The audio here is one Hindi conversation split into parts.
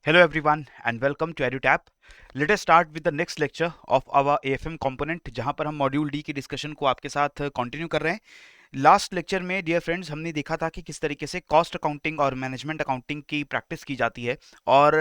Hello everyone and welcome to EduTap. Let us start with the next lecture of our AFM component जहां पर हम मॉड्यूल डी की डिस्कशन को आपके साथ कंटिन्यू कर रहे हैं। लास्ट लेक्चर में डियर फ्रेंड्स हमने देखा था कि किस तरीके से कॉस्ट अकाउंटिंग और मैनेजमेंट अकाउंटिंग की प्रैक्टिस की जाती है और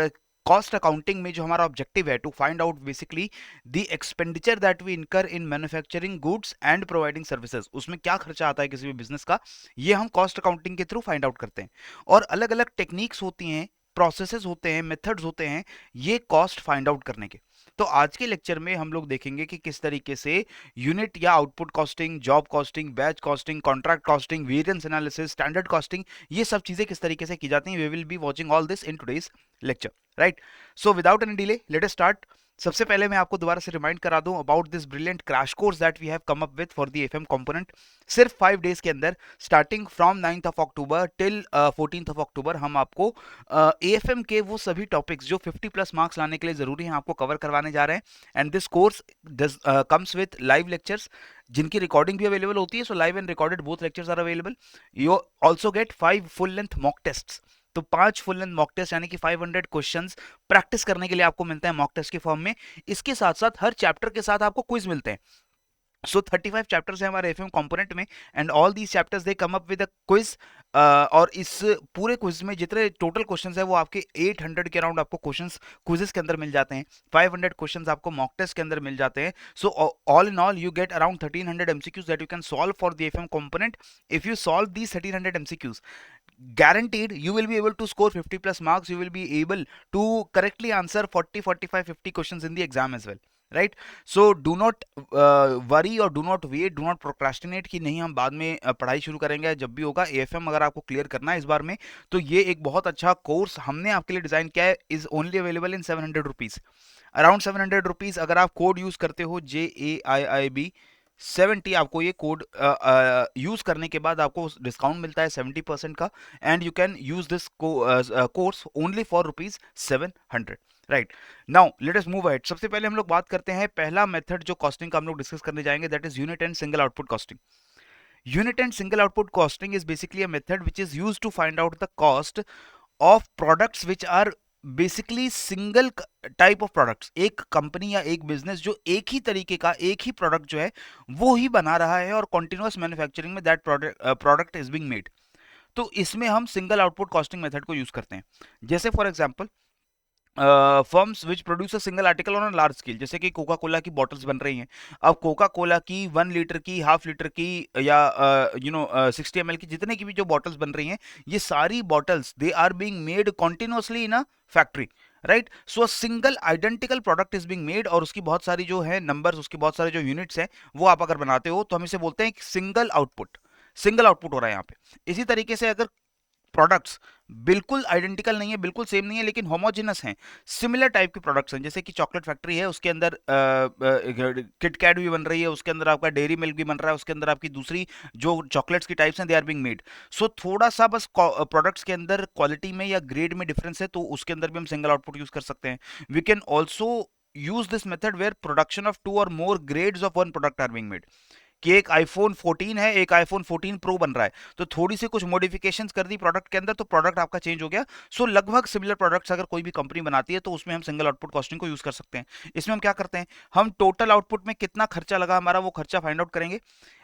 कॉस्ट अकाउंटिंग में जो हमारा ऑब्जेक्टिव है to find out basically the expenditure that we incur in manufacturing goods and providing services, उसमें क्या खर्चा आता है किसी भी बिजनेस का, ये हम कॉस्ट अकाउंटिंग के थ्रू फाइंड आउट करते हैं। और अलग अलग टेक्निक्स होती हैं, प्रोसेसेस होते हैं, मेथड्स होते हैं ये कॉस्ट फाइंड आउट करने के। तो आज के लेक्चर में हम लोग देखेंगे कि किस तरीके से यूनिट या output costing, job costing, batch costing, contract costing, variance analysis, standard costing, ये सब चीजें किस तरीके से की जाती हैं। We will be watching all this in today's lecture, right. So without any delay let us start. सबसे पहले मैं आपको दोबारा से रिमाइंड करा दूं about this brilliant crash course that we have come up with for the FM component. सिर्फ 5 डेज के अंदर starting from 9th of October till 14th of October हम आपको एएफएम के वो सभी टॉपिक्स जो 50 प्लस मार्क्स लाने के लिए जरूरी हैं आपको कवर करवाने जा रहे हैं। And this course comes with live lectures जिनकी रिकॉर्डिंग भी अवेलेबल होती है। So live and recorded both lectures are available. You also get 5 full length mock test. तो 5 फुल लेंथ मॉक टेस्ट यानी कि 500 क्वेश्चंस प्रैक्टिस करने के लिए आपको मिलता है मॉक टेस्ट के फॉर्म में। इसके साथ साथ हर चैप्टर के साथ आपको क्विज मिलते हैं। सो 35 चैप्टर्स है हमारे एफएम कंपोनेंट में and all these chapters they come up with a quiz. और इस पूरे क्विज में जितने टोटल क्वेश्चंस है वो आपके 800 के अराउंड आपको क्वेश्चंस क्विजेस के अंदर मिल जाते हैं। 500 क्वेश्चंस आपको मॉक टेस्ट के अंदर मिल जाते हैं। So all in all you get around 1300 MCQs that you can solve for the FM component. If you solve these 1300 MCQs, guaranteed you will be able to score 50 plus marks. You will be able to correctly answer 40, 45, 50 questions in the exam as well, right? So do not worry or do not wait, do not procrastinate कि नहीं हम बाद में पढ़ाई शुरू करेंगे। जब भी होगा एएफएम अगर आपको क्लियर करना है इस बार में तो ये एक बहुत अच्छा कोर्स हमने आपके लिए डिजाइन किया है। Is only available in 700 rupees, around 700 rupees. अगर आप कोड यूज करते हो JAIIB 70, आपको ये कोड यूज करने के बाद आपको डिस्काउंट मिलता है 70% का। And you can use this course only for ₹700, right. Now let us move ahead. सबसे पहले हम लोग बात करते हैं पहला मेथड जो कॉस्टिंग का हम लोग डिस्कस करने जाएंगे, that is unit and single output costing. Unit and single output costing is basically a method which is used to find out the cost of products which are basically single type of products. एक कंपनी या एक बिजनेस जो एक ही तरीके का एक ही प्रोडक्ट जो है वो ही बना रहा है और कॉन्टिन्यूअस मैन्युफैक्चरिंग में that product is being made. तो इसमें हम सिंगल आउटपुट कॉस्टिंग मेथड को यूज करते हैं। जैसे for example firms which produce a single article on a large scale, जैसे कि कोका कोला की बॉटल्स बन रही हैं। अब कोका कोला की 1 लीटर की, हाफ लीटर की या 60 ml की जितने की भी जो बॉटल्स बन रही हैं, ये सारी bottles they are being made continuously in a factory, right. So a single identical product is being made और उसकी बहुत सारी जो है नंबर्स, उसकी बहुत सारे जो यूनिट्स हैं वो आप अगर बनाते हो तो हम इसे बोलते हैं सिंगल आउटपुट। सिंगल आउटपुट हो रहा है यहाँ पे। इसी तरीके से अगर प्रोडक्ट्स बिल्कुल आइडेंटिकल नहीं है, बिल्कुल सेम नहीं है, लेकिन होमोजेनस हैं, सिमिलर टाइप के प्रोडक्ट्स हैं, जैसे कि चॉकलेट फैक्ट्री है, उसके अंदर किटकैट भी बन रही है, उसके अंदर आपका डेयरी मिल्क भी बन रहा है, उसके अंदर आपकी दूसरी जो चॉकलेट्स की टाइप्स हैं दे आर बीइंग मेड। सो थोड़ा सा बस प्रोडक्ट्स के अंदर क्वालिटी में या ग्रेड में डिफरेंस है तो उसके अंदर भी हम सिंगल आउटपुट यूज कर सकते हैं। We can also use this method where production of 2 or more grades of one product are being made। कि एक आईफोन 14 है, एक आईफोन 14 प्रो बन रहा है, तो थोड़ी सी कुछ मॉडिफिकेशंस कर दी प्रोडक्ट के अंदर तो प्रोडक्ट आपका चेंज हो गया। सो लगभग सिमिलर प्रोडक्ट्स अगर कोई भी कंपनी बनाती है तो उसमें हम सिंगल आउटपुट कॉस्टिंग को यूज कर सकते हैं। इसमें हम क्या करते हैं, हम टोटल आउटपुट में कितना खर्चा लगा हमारा वो खर्चा फाइंड आउट करेंगे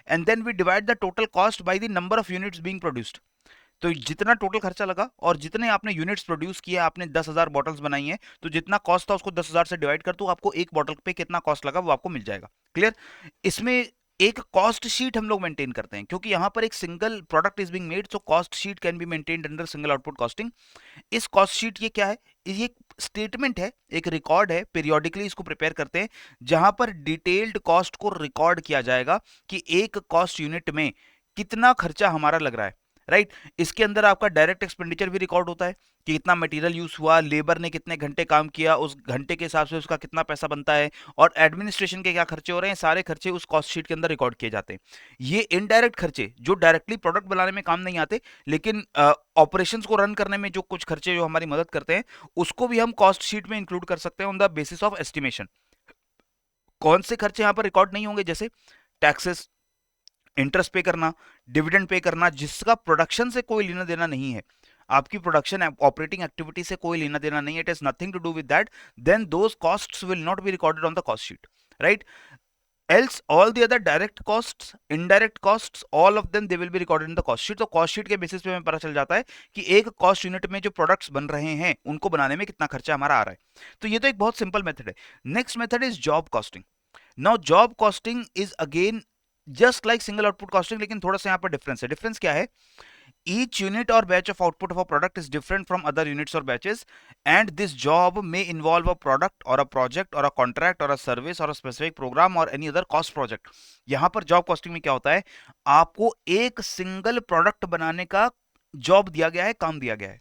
and then we divide the total cost by the number of units being produced. तो जितना टोटल खर्चा लगा और जितने आपने यूनिट्स प्रोड्यूस किए, आपने 10,000 बॉटल्स बनाई हैं, तो जितना कॉस्ट था उसको 10,000 से डिवाइड कर दो, आपको एक बॉटल पे कितना कॉस्ट लगा वो आपको मिल जाएगा। क्लियर। इसमें एक कॉस्ट शीट हम लोग मेंटेन करते हैं क्योंकि यहां पर एक single product is being made, so cost sheet can be maintained under single output costing. इस कॉस्ट शीट ये क्या है, ये स्टेटमेंट है, एक रिकॉर्ड है, पीरियोडिकली इसको प्रिपेयर करते हैं जहां पर डिटेल्ड कॉस्ट को रिकॉर्ड किया जाएगा कि एक कॉस्ट यूनिट में कितना खर्चा हमारा लग रहा है, राइट। इसके अंदर आपका डायरेक्ट एक्सपेंडिचर भी रिकॉर्ड होता है कि कितना मटेरियल यूज हुआ, लेबर ने कितने घंटे काम किया, उस घंटे के हिसाब से उसका कितना पैसा बनता है, और एडमिनिस्ट्रेशन के क्या खर्चे हो रहे हैं, सारे खर्चे उस कॉस्ट शीट के अंदर रिकॉर्ड किए जाते हैं। ये इनडायरेक्ट खर्चे जो डायरेक्टली प्रोडक्ट बनाने में काम नहीं आते लेकिन ऑपरेशंस को रन करने में जो कुछ खर्चे जो हमारी मदद करते हैं उसको भी हम कॉस्ट शीट में इंक्लूड कर सकते हैं on the basis of estimation. कौन से खर्चे यहाँ पर रिकॉर्ड नहीं होंगे, जैसे टैक्सेस, इंटरेस्ट पे करना, डिविडेंड पे करना, जिसका प्रोडक्शन से कोई लेना देना नहीं है। आपकी प्रोडक्शन ऑपरेटिंग एक्टिविटी से कोई लेना देना नहीं है, it is nothing to do with that, then those costs will not be recorded on the cost sheet, right? Else all the other direct costs, indirect costs, all of them they will be recorded in the cost sheet. तो cost sheet के बेसिस पे हमें पता चल जाता है कि एक कॉस्ट यूनिट में जो प्रोडक्ट्स बन रहे हैं उनको बनाने में कितना खर्चा हमारा आ रहा है। तो ये तो एक बहुत सिंपल मेथड है। Next method is job costing. Now job costing is again just like single output costing, लेकिन थोड़ा सा यहाँ पर डिफरेंस है। डिफरेंस क्या है? Each unit or batch of output of a product is different from other units or batches, and this job may involve a product or a project or a contract or a service or a specific program or any other cost project. यहाँ पर जॉब कॉस्टिंग में क्या होता है, आपको एक सिंगल प्रोडक्ट बनाने का जॉब दिया गया है, काम दिया गया है।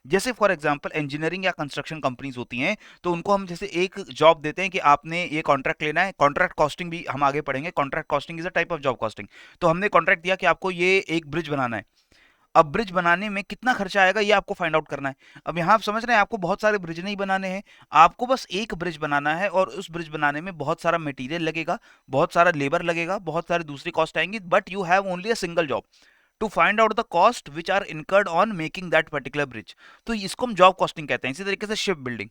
जैसे फॉर एग्जांपल इंजीनियरिंग या कंस्ट्रक्शन कंपनीज होती हैं, तो उनको हम जैसे एक जॉब देते हैं कि आपने ये कॉन्ट्रैक्ट लेना है। कॉन्ट्रैक्ट कॉस्टिंग भी हम आगे पढ़ेंगे, contract costing is a type of job costing. तो हमने कॉन्ट्रैक्ट दिया कि आपको ये एक ब्रिज बनाना है। अब ब्रिज बनाने में कितना खर्चा आएगा ये आपको फाइंड आउट करना है। अब यहाँ आप समझ रहे हैं, आपको बहुत सारे ब्रिज नहीं बनाने हैं, आपको बस एक ब्रिज बनाना है, और उस ब्रिज बनाने में बहुत सारा मटेरियल लगेगा, बहुत सारा लेबर लगेगा, बहुत सारी दूसरी कॉस्ट आएंगी, but you have only a single job to find out the cost which are incurred on making that particular bridge. तो इसको हम जॉब कॉस्टिंग कहते हैं। इसी तरीके से शिप बिल्डिंग,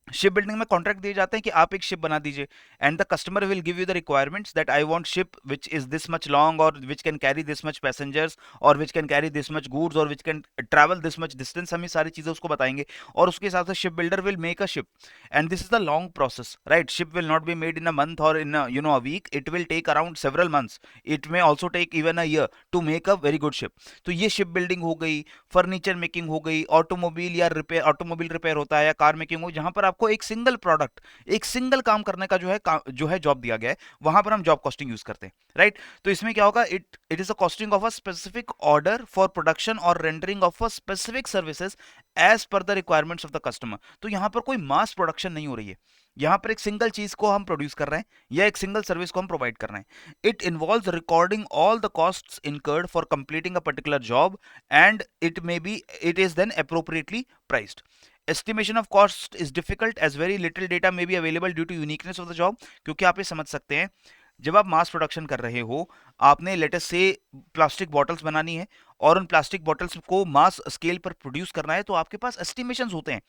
शिप बिल्डिंग में कॉन्ट्रैक्ट दिए जाते हैं कि आप एक शिप बना दीजिए, and the customer will give you the requirements that I want ship which is this much long और which can carry this much passengers और which can carry this much goods और which can travel this much distance. हम ये सारी चीजें उसको बताएंगे, और उसके हिसाब से ship builder will make a ship, and this is the long process, right? Ship will not be made in a month और in a week, it will take around several months, it may also take even a year to make a very good ship. तो ये शिप बिल्डिंग हो गई, फर्नीचर मेकिंग हो गई, ऑटोमोबाइल या रिपेयर, ऑटोमोबाइल रिपेयर होता है या कार मेकिंग हो, जहां पर आपको एक सिंगल प्रोडक्ट, एक सिंगल काम करने का जो है जॉब दिया गया है, वहां पर हम जॉब कॉस्टिंग यूज करते हैं, राइट? तो इसमें क्या होगा, it is a costing of a specific order for production और rendering of a specific services as per the requirements of the customer. तो यहां पर कोई मास प्रोडक्शन नहीं हो रही है, यहां पर एक सिंगल चीज को हम प्रोड्यूस कर रहे हैं या एक सिंगल सर्विस को हम प्रोवाइड कर रहे हैं। It involves recording all the costs incurred for completing a particular job, and it is then appropriately priced. Estimation of cost is difficult as very little data may be available due to uniqueness of the job। क्योंकि आप ये समझ सकते हैं, जब आप मास प्रोडक्शन कर रहे हो, आपने लेटेस्ट से प्लास्टिक बॉटल्स बनानी है और उन प्लास्टिक बॉटल्स को मास स्केल पर प्रोड्यूस करना है, तो आपके पास एस्टिमेशंस होते हैं,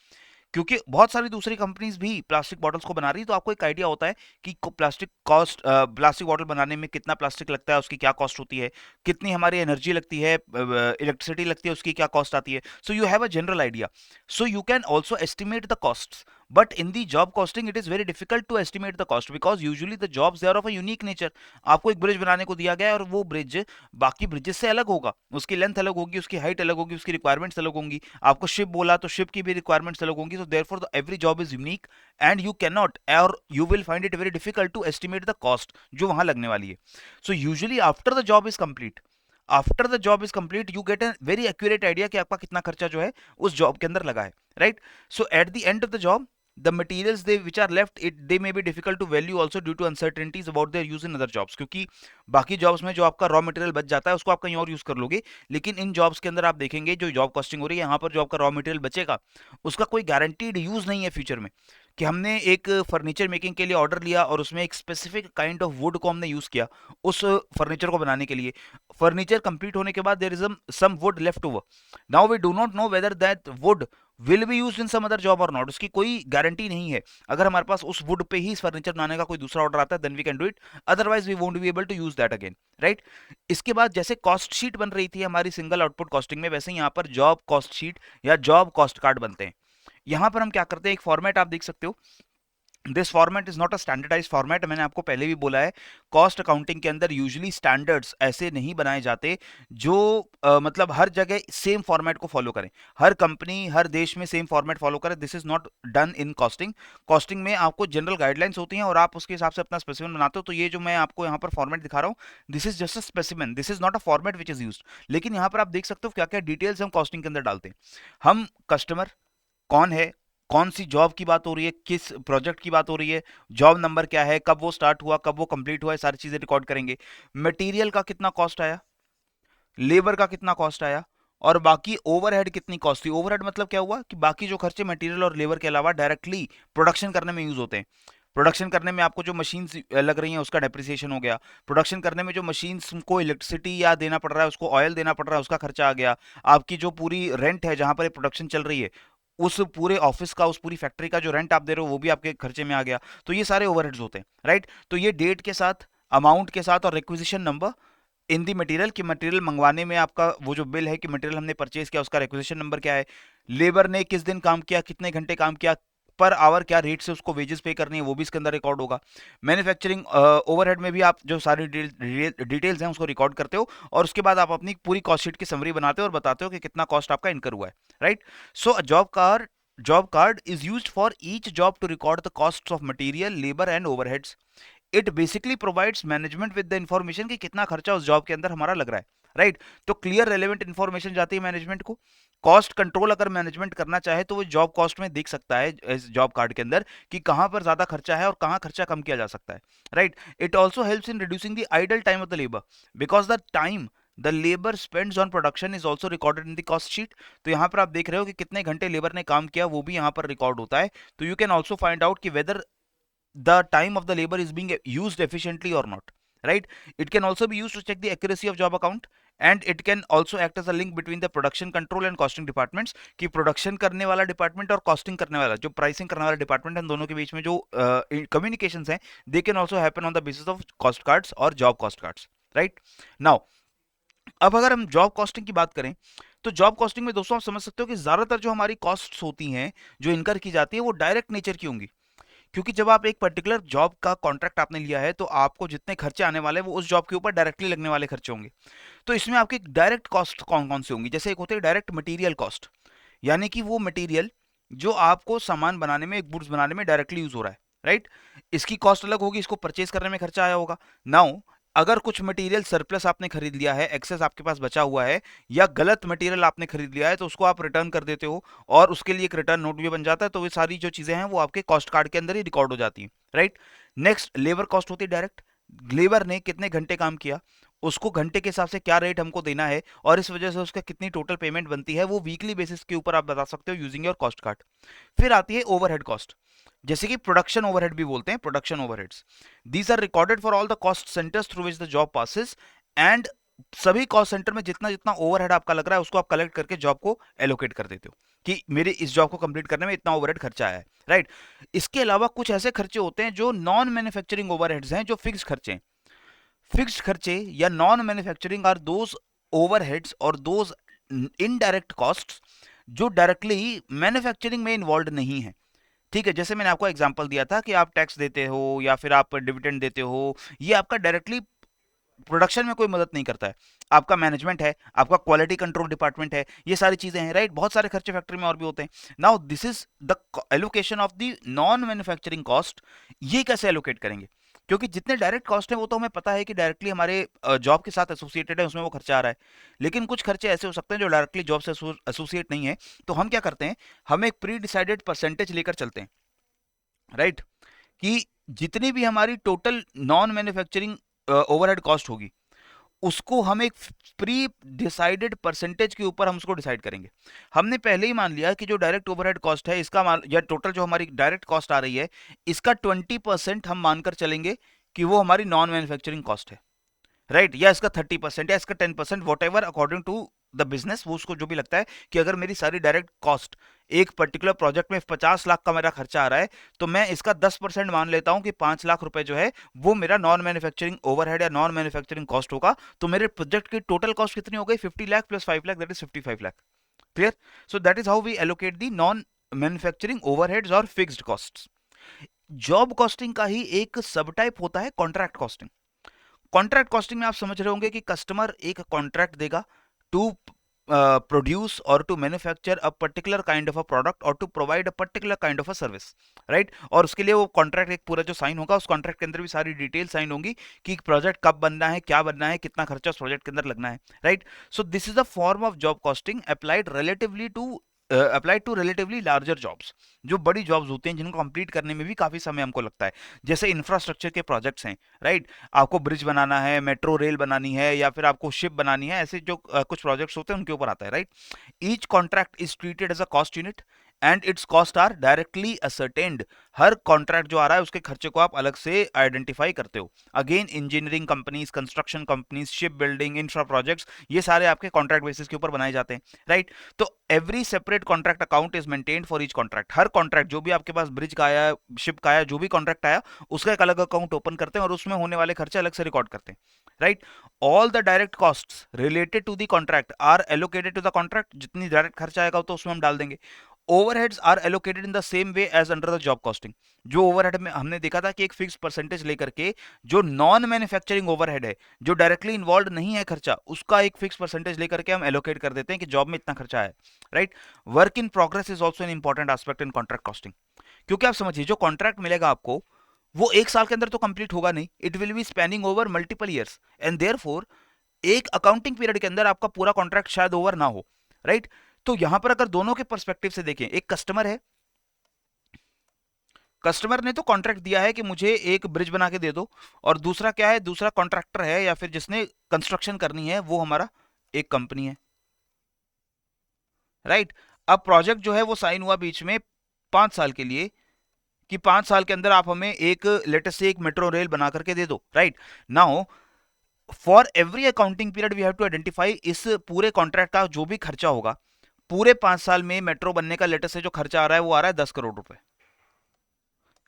क्योंकि बहुत सारी दूसरी कंपनीज भी प्लास्टिक बॉटल्स को बना रही है। तो आपको एक आइडिया होता है कि प्लास्टिक बॉटल बनाने में कितना प्लास्टिक लगता है, उसकी क्या कॉस्ट होती है, कितनी हमारी एनर्जी लगती है, इलेक्ट्रिसिटी लगती है, उसकी क्या कॉस्ट आती है। So you have a general idea, so you can also estimate the cost. But in the job costing it is very difficult to estimate the cost, because usually the jobs they are of a unique nature. आपको एक ब्रिज बनाने को दिया गया है, और वो ब्रिज बाकी ब्रिजेस से अलग होगा, उसकी लेंथ अलग होगी, उसकी हाइट अलग होगी, उसकी रिक्वायरमेंट्स अलग होंगी। आपको शिप बोला तो शिप की भी रिक्वायरमेंट्स अलग होंगी। So therefore every job is unique, and you cannot, or you will find it very difficult to estimate the cost जो वहां लगने वाली है। So usually after the job is complete, after the job is complete you get a very accurate idea कि आपका कितना खर्चा जो है उस जॉब के अंदर लगा है, right? So at the end of the job, the materials they which are left, they may be difficult to value also due to uncertainties about their use in other jobs। क्योंकि बाकी जॉब्स में जो आपका रॉ मटेरियल बच जाता है उसको आप कहीं और यूज कर लोगे, लेकिन इन जॉब्स के अंदर आप देखेंगे जो जॉब कॉस्टिंग हो रही है, यहाँ पर जो आपका रॉ मटेरियल बचेगा उसका कोई गारंटीड यूज नहीं है फ्यूचर में। कि हमने एक फर्नीचर मेकिंग के लिए ऑर्डर लिया और उसमें एक स्पेसिफिक काइंड ऑफ वुड को हमने यूज किया उस फर्नीचर को बनाने के लिए, फर्नीचर कंप्लीट होने के बाद there is some wood left over, now we do not know whether that wood will be use in some other job और नॉट। उसकी कोई गारंटी नहीं है। अगर हमारे पास उस वुड पे ही फर्नीचर बनाने का कोई दूसरा ऑर्डर आता है then we can do it, otherwise we won't be able to use that again, right? इसके बाद जैसे कॉस्ट शीट बन रही थी हमारी सिंगल आउटपुट कॉस्टिंग में, वैसे यहाँ पर जॉब कॉस्ट शीट या जॉब कॉस्ट कार्ड बनते हैं। यहाँ पर हम क्या करते हैं, एक फॉर्मेट आप देख सकते हो, this format is not a standardize format. मैंने आपको पहले भी बोला है, कॉस्ट अकाउंटिंग के अंदर यूजुअली स्टैंडर्ड्स ऐसे नहीं बनाए जाते जो मतलब हर जगह सेम फॉर्मेट को फॉलो करें, हर कंपनी हर देश में सेम फॉर्मेट फॉलो करे। This is not done in costing. Costing में आपको जनरल गाइडलाइंस होती हैं और आप उसके हिसाब से अपना स्पेसिमेन बनाते हो। तो ये जो मैं आपको यहाँ पर फॉर्मेट दिखा रहा हूँ, this is just a specimen, this is not a format which is used. लेकिन यहाँ पर आप देख सकते हो क्या क्या डिटेल्स हम कॉस्टिंग के अंदर डालते हैं। हम कस्टमर कौन है, कौन सी जॉब की बात हो रही है, किस प्रोजेक्ट की बात हो रही है, जॉब नंबर क्या है, कब वो स्टार्ट हुआ, कब वो कंप्लीट हुआ, है सारी चीजें रिकॉर्ड करेंगे। मटेरियल का कितना कॉस्ट आया, लेबर का कितना कॉस्ट आया, और बाकी ओवरहेड कितनी कॉस्ट थी। ओवरहेड मतलब क्या हुआ कि बाकी जो खर्चे मटेरियल और लेबर के अलावा डायरेक्टली प्रोडक्शन करने में यूज होते हैं, प्रोडक्शन करने में आपको जो मशीन्स लग रही हैं उसका डेप्रिसिएशन हो गया, प्रोडक्शन करने में जो मशीन्स को इलेक्ट्रिसिटी या देना पड़ रहा है, उसको ऑयल देना पड़ रहा है, उसका खर्चा आ गया, आपकी जो पूरी रेंट है जहाँ पर ये प्रोडक्शन चल रही है, उस पूरे ऑफिस का, उस पूरी फैक्ट्री का जो रेंट आप दे रहे हो वो भी आपके खर्चे में आ गया। तो ये सारे ओवरहेड्स होते हैं, राइट। तो ये डेट के साथ, अमाउंट के साथ और requisition number in the material, कि मटेरियल मंगवाने में आपका वो जो बिल है कि मटेरियल हमने परचेज किया उसका रिक्विजिशन नंबर क्या है, लेबर ने किस दिन काम किया, कितने घंटे काम किया, पर आवर क्या रेट से उसको वेजेस पे करनी है, वो भी इसके अंदर रिकॉर्ड होगा। मैन्युफैक्चरिंग ओवरहेड में भी आप जो सारी डिटेल्स हैं उसको रिकॉर्ड करते हो, और उसके बाद आप अपनी पूरी कॉस्ट शीट की समरी बनाते हो और बताते हो कि कितना कॉस्ट आपका इनकर हुआ है, right. So a job card is used for each job to record the costs of material, labor and overheads. It basically provides management with the information कि कितना खर्चा उस जॉब के अंदर हमारा लग रहा है, राइट। तो क्लियर रेलेवेंट इन्फॉर्मेशन जाती है मैनेजमेंट को। कॉस्ट कंट्रोल अगर मैनेजमेंट करना चाहे तो वो जॉब कॉस्ट में देख सकता है इस जॉब कार्ड के अंदर कि कहाँ पर ज्यादा खर्चा है और कहाँ खर्चा कम किया जा सकता है, right. It also helps in reducing the idle time of the labour, because the time the labour spends on production is also recorded in the cost sheet. तो यहाँ पर आप देख रहे हो कि कितने घंटे लेबर ने काम किया, वो भी यहाँ पर रिकॉर्ड होता है। तो you can also find out कि weather the time of the labor is being used efficiently or not, right. It can also be used to check the accuracy of job account, and it can also act as a link between the production control and costing departments, कि प्रोडक्शन करने वाला डिपार्टमेंट और कॉस्टिंग करने वाला, जो प्राइसिंग करने वाला डिपार्टमेंट है, दोनों के बीच में जो कम्युनिकेशंस हैं, they can also happen on the basis of cost cards और job cost cards, right. Now अब अगर हम जॉब कॉस्टिंग की बात करें, तो जॉब कॉस्टिंग में दोस्तों आप समझ सकते हो कि ज्यादातर जो हमारी कॉस्ट्स होती हैं, जो इनकर की जाती है, वो डायरेक्ट नेचर की होंगी। क्योंकि जब आप एक पर्टिकुलर जॉब का कॉन्ट्रैक्ट आपने लिया है, तो आपको जितने खर्चे आने वाले हैं वो उस जॉब के ऊपर डायरेक्टली लगने वाले खर्चे होंगे। तो इसमें आपकी डायरेक्ट कॉस्ट कौन कौन सी होंगी, जैसे एक होती है डायरेक्ट मटेरियल कॉस्ट, यानी कि वो मटेरियल जो आपको सामान बनाने में, एक गुड्स बनाने में डायरेक्टली यूज हो रहा है, राइट। इसकी कॉस्ट अलग होगी, इसको परचेज करने में खर्चा आया होगा। नाउ अगर कुछ मटेरियल सरप्लस आपने खरीद लिया है, एक्सेस आपके पास बचा हुआ है, या गलत मटेरियल आपने खरीद लिया है, तो उसको आप रिटर्न कर देते हो और उसके लिए एक रिटर्न नोट भी बन जाता है। तो ये सारी जो चीजें हैं वो आपके कॉस्ट कार्ड के अंदर ही रिकॉर्ड हो जाती हैं, राइट। नेक्स्ट लेबर कॉस्ट होती है डायरेक्ट, लेबर ने कितने घंटे काम किया, उसको घंटे के हिसाब से क्या रेट हमको देना है, और इस वजह से उसका कितनी टोटल पेमेंट बनती है, वो वीकली बेसिस के ऊपर आप बता सकते हो यूजिंग योर कॉस्ट कार्ड। फिर आती है ओवरहेड कॉस्ट, जैसे कि प्रोडक्शन ओवरहेड भी बोलते हैं, production overheads. These are recorded for all the cost centres through which the job passes, and सभी कॉस्ट सेंटर में जितना जितना ओवरहेड आपका लग रहा है उसको आप कलेक्ट करके जॉब को एलोकेट कर देते हो कि मेरे इस जॉब को कंप्लीट करने में इतना ओवरहेड खर्चा आया है, राइट। इसके अलावा कुछ ऐसे खर्चे होते हैं जो नॉन मैन्युफैक्चरिंग ओवरहेड्स हैं, जो फिक्स्ड खर्चे हैं। फिक्स्ड खर्चे या non manufacturing are those overheads और दोज इनडायरेक्ट कॉस्ट्स जो डायरेक्टली मैन्युफैक्चरिंग में इन्वॉल्व नहीं है, ठीक है। जैसे मैंने आपको एग्जांपल दिया था कि आप टैक्स देते हो या फिर आप डिविडेंड देते हो, ये आपका डायरेक्टली प्रोडक्शन में कोई मदद नहीं करता है। आपका मैनेजमेंट है, आपका क्वालिटी कंट्रोल डिपार्टमेंट है, ये सारी चीजें हैं, राइट। बहुत सारे खर्चे फैक्ट्री में और भी होते हैं। Now this is the allocation of the non manufacturing cost. ये कैसे एलोकेट करेंगे, क्योंकि जितने डायरेक्ट कॉस्ट है वो तो हमें पता है कि डायरेक्टली हमारे जॉब के साथ एसोसिएटेड है, उसमें वो खर्चा आ रहा है। लेकिन कुछ खर्चे ऐसे हो सकते हैं जो डायरेक्टली जॉब से एसोसिएट नहीं है। तो हम क्या करते हैं, हम एक प्री डिसाइडेड परसेंटेज लेकर चलते हैं, राइट, कि जितनी भी हमारी total non manufacturing overhead cost होगी, उसको हम एक प्री डिसाइडेड परसेंटेज के ऊपर हम उसको डिसाइड करेंगे। हमने पहले ही मान लिया कि जो डायरेक्ट ओवरहेड कॉस्ट है इसका या टोटल जो हमारी डायरेक्ट कॉस्ट आ रही है, इसका 20% हम मानकर चलेंगे कि वो हमारी नॉन मैन्युफैक्चरिंग कॉस्ट है, राइट। या इसका 30% या इसका 10%, whatever according to the business, वो उसको जो भी लगता है कि अगर मेरी सारी डायरेक्ट कॉस्ट एक पर्टिकुलर प्रोजेक्ट में 50 लाख का मेरा खर्चा आ रहा है, तो मैं इसका 10% मान लेता हूं कि 5 लाख रुपए जो है वो मेरा नॉन मैन्युफैक्चरिंग ओवरहेड या नॉन मैन्युफैक्चरिंग कॉस्ट होगा। तो मेरे प्रोजेक्ट की टोटल कॉस्ट कितनी हो गई, 50 lakh plus 5 lakh, that is 55 lakh. Clear. So that is how we allocate the non manufacturing overheads और फिक्स्ड कॉस्ट्स। जॉब कॉस्टिंग का ही एक सब टाइप होता है कॉन्ट्रैक्ट कॉस्टिंग। कॉन्ट्रैक्ट कॉस्टिंग में आप समझ रहे होंगे कि कस्टमर एक कॉन्ट्रैक्ट देगा टू प्रोड्यूस और to manufacture a particular kind of a product और to provide a particular kind of a service, right. और उसके लिए वो कॉन्ट्रैक्ट एक पूरा जो साइन होगा, उस कॉन्ट्रैक्ट के अंदर भी सारी डिटेल साइन होंगी कि प्रोजेक्ट कब बनना है, क्या बनना है, कितना खर्चा उस प्रोजेक्ट के अंदर लगना है, right. So this is a form of job costing applied to relatively larger jobs, जो बड़ी जॉब्स होते हैं जिनको कंप्लीट करने में भी काफी समय हमको लगता है। जैसे इंफ्रास्ट्रक्चर के प्रोजेक्ट्स हैं, राइट। आपको ब्रिज बनाना है, मेट्रो रेल बनानी है, या फिर आपको शिप बनानी है, ऐसे जो कुछ प्रोजेक्ट्स होते हैं उनके ऊपर आता है, right. Each contract is treated as a cost unit and its cost are directly ascertained. हर कॉन्ट्रैक्ट जो आ रहा है उसके खर्चे को आप अलग से आइडेंटिफाई करते हो। Again engineering companies, construction companies, ship building, infra projects, ये सारे आपके कॉन्ट्रैक्ट बेसिस के ऊपर बनाए जाते हैं, राइट। तो every separate contract account is maintained for each contract. Her contract जो भी आपके पास ब्रिज का आया, शिप का आया, जो भी कॉन्ट्रैक्ट आया, उसका एक अलग अकाउंट ओपन करते हैं और उसमें होने वाले खर्चे अलग से रिकॉर्ड करते हैं, right. All the direct costs related to the contract are allocated to the contract. जितनी डायरेक्ट खर्चा आएगा तो उसमें हम डाल देंगे। Overheads are allocated in the same way as under the job costing. जो ओवरहेड में हमने देखा था कि एक फिक्स परसेंटेज लेकर के जो नॉन मैन्युफैक्चरिंग ओवरहेड है, जो डायरेक्टली इन्वॉल्व नहीं है खर्चा, उसका एक फिक्स परसेंटेज लेकर के हम एलोकेट कर देते हैं कि जॉब में इतना खर्चा है, right. Work in progress is also an important aspect in contract costing. क्योंकि आप समझिए, जो कॉन्ट्रैक्ट मिलेगा आपको वो एक साल के अंदर तो कंप्लीट होगा नहीं, it will be spanning over multiple years, and therefore एक अकाउंटिंग पीरियड के अंदर आपका पूरा कॉन्ट्रैक्ट शायद ओवर ना हो, राइट। तो यहां पर अगर दोनों के पर्सपेक्टिव से देखें, एक कस्टमर है, कस्टमर ने तो कॉन्ट्रैक्ट दिया है कि मुझे एक ब्रिज बना के दे दो, और दूसरा क्या है, दूसरा कॉन्ट्रैक्टर है या फिर जिसने कंस्ट्रक्शन करनी है वो हमारा एक कंपनी है, राइट। अब प्रोजेक्ट जो है वो साइन हुआ बीच में 5 साल के लिए, कि 5 साल के अंदर आप हमें एक लेटेस्ट से एक मेट्रो रेल बना करके दे दो, right. Now for every accounting period we have to identify इस पूरे कॉन्ट्रैक्ट का जो भी खर्चा होगा, पूरे 5 साल में मेट्रो बनने का लेटेस्ट से जो खर्चा आ रहा है वो आ रहा है 10 करोड़ रुपए।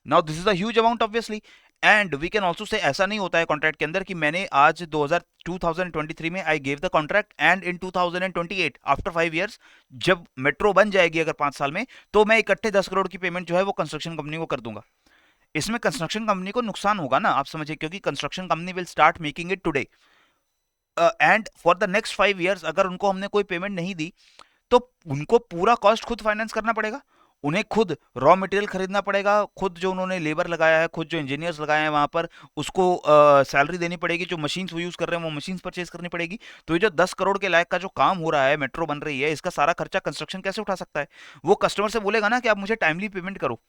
Now this is a huge amount obviously, and we can also say ऐसा नहीं होता है कॉन्ट्रैक्ट के अंदर कि मैंने आज 2023 में I gave the contract and in 2028 after 5 years जब मेट्रो बन जाएगी अगर 5 साल में, तो मैं इकट्ठे 10 करोड़ की पेमेंट जो है वो कंस्ट्रक्शन कंपनी को कर दूंगा। इसमें कंस्ट्रक्शन कंपनी को नुकसान होगा ना, आप समझिए, क्योंकि construction company will start making it today, and for the next 5 years अगर उनको हमने कोई पेमेंट नहीं दी तो उनको पूरा कॉस्ट खुद फाइनेंस करना पड़ेगा। उन्हें खुद रॉ मटेरियल खरीदना पड़ेगा, खुद जो उन्होंने लेबर लगाया है, खुद जो इंजीनियर्स लगाए हैं वहां पर, उसको सैलरी देनी पड़ेगी, जो मशीन्स वो यूज कर रहे हैं वो मशीन्स परचेज करनी पड़ेगी। तो ये जो 10 करोड़ के लायक का जो काम हो रहा है, मेट्रो बन रही है, इसका सारा खर्चा कंस्ट्रक्शन कैसे उठा सकता है? वो कस्टमर से बोलेगा ना कि आप मुझे टाइमली पेमेंट करो,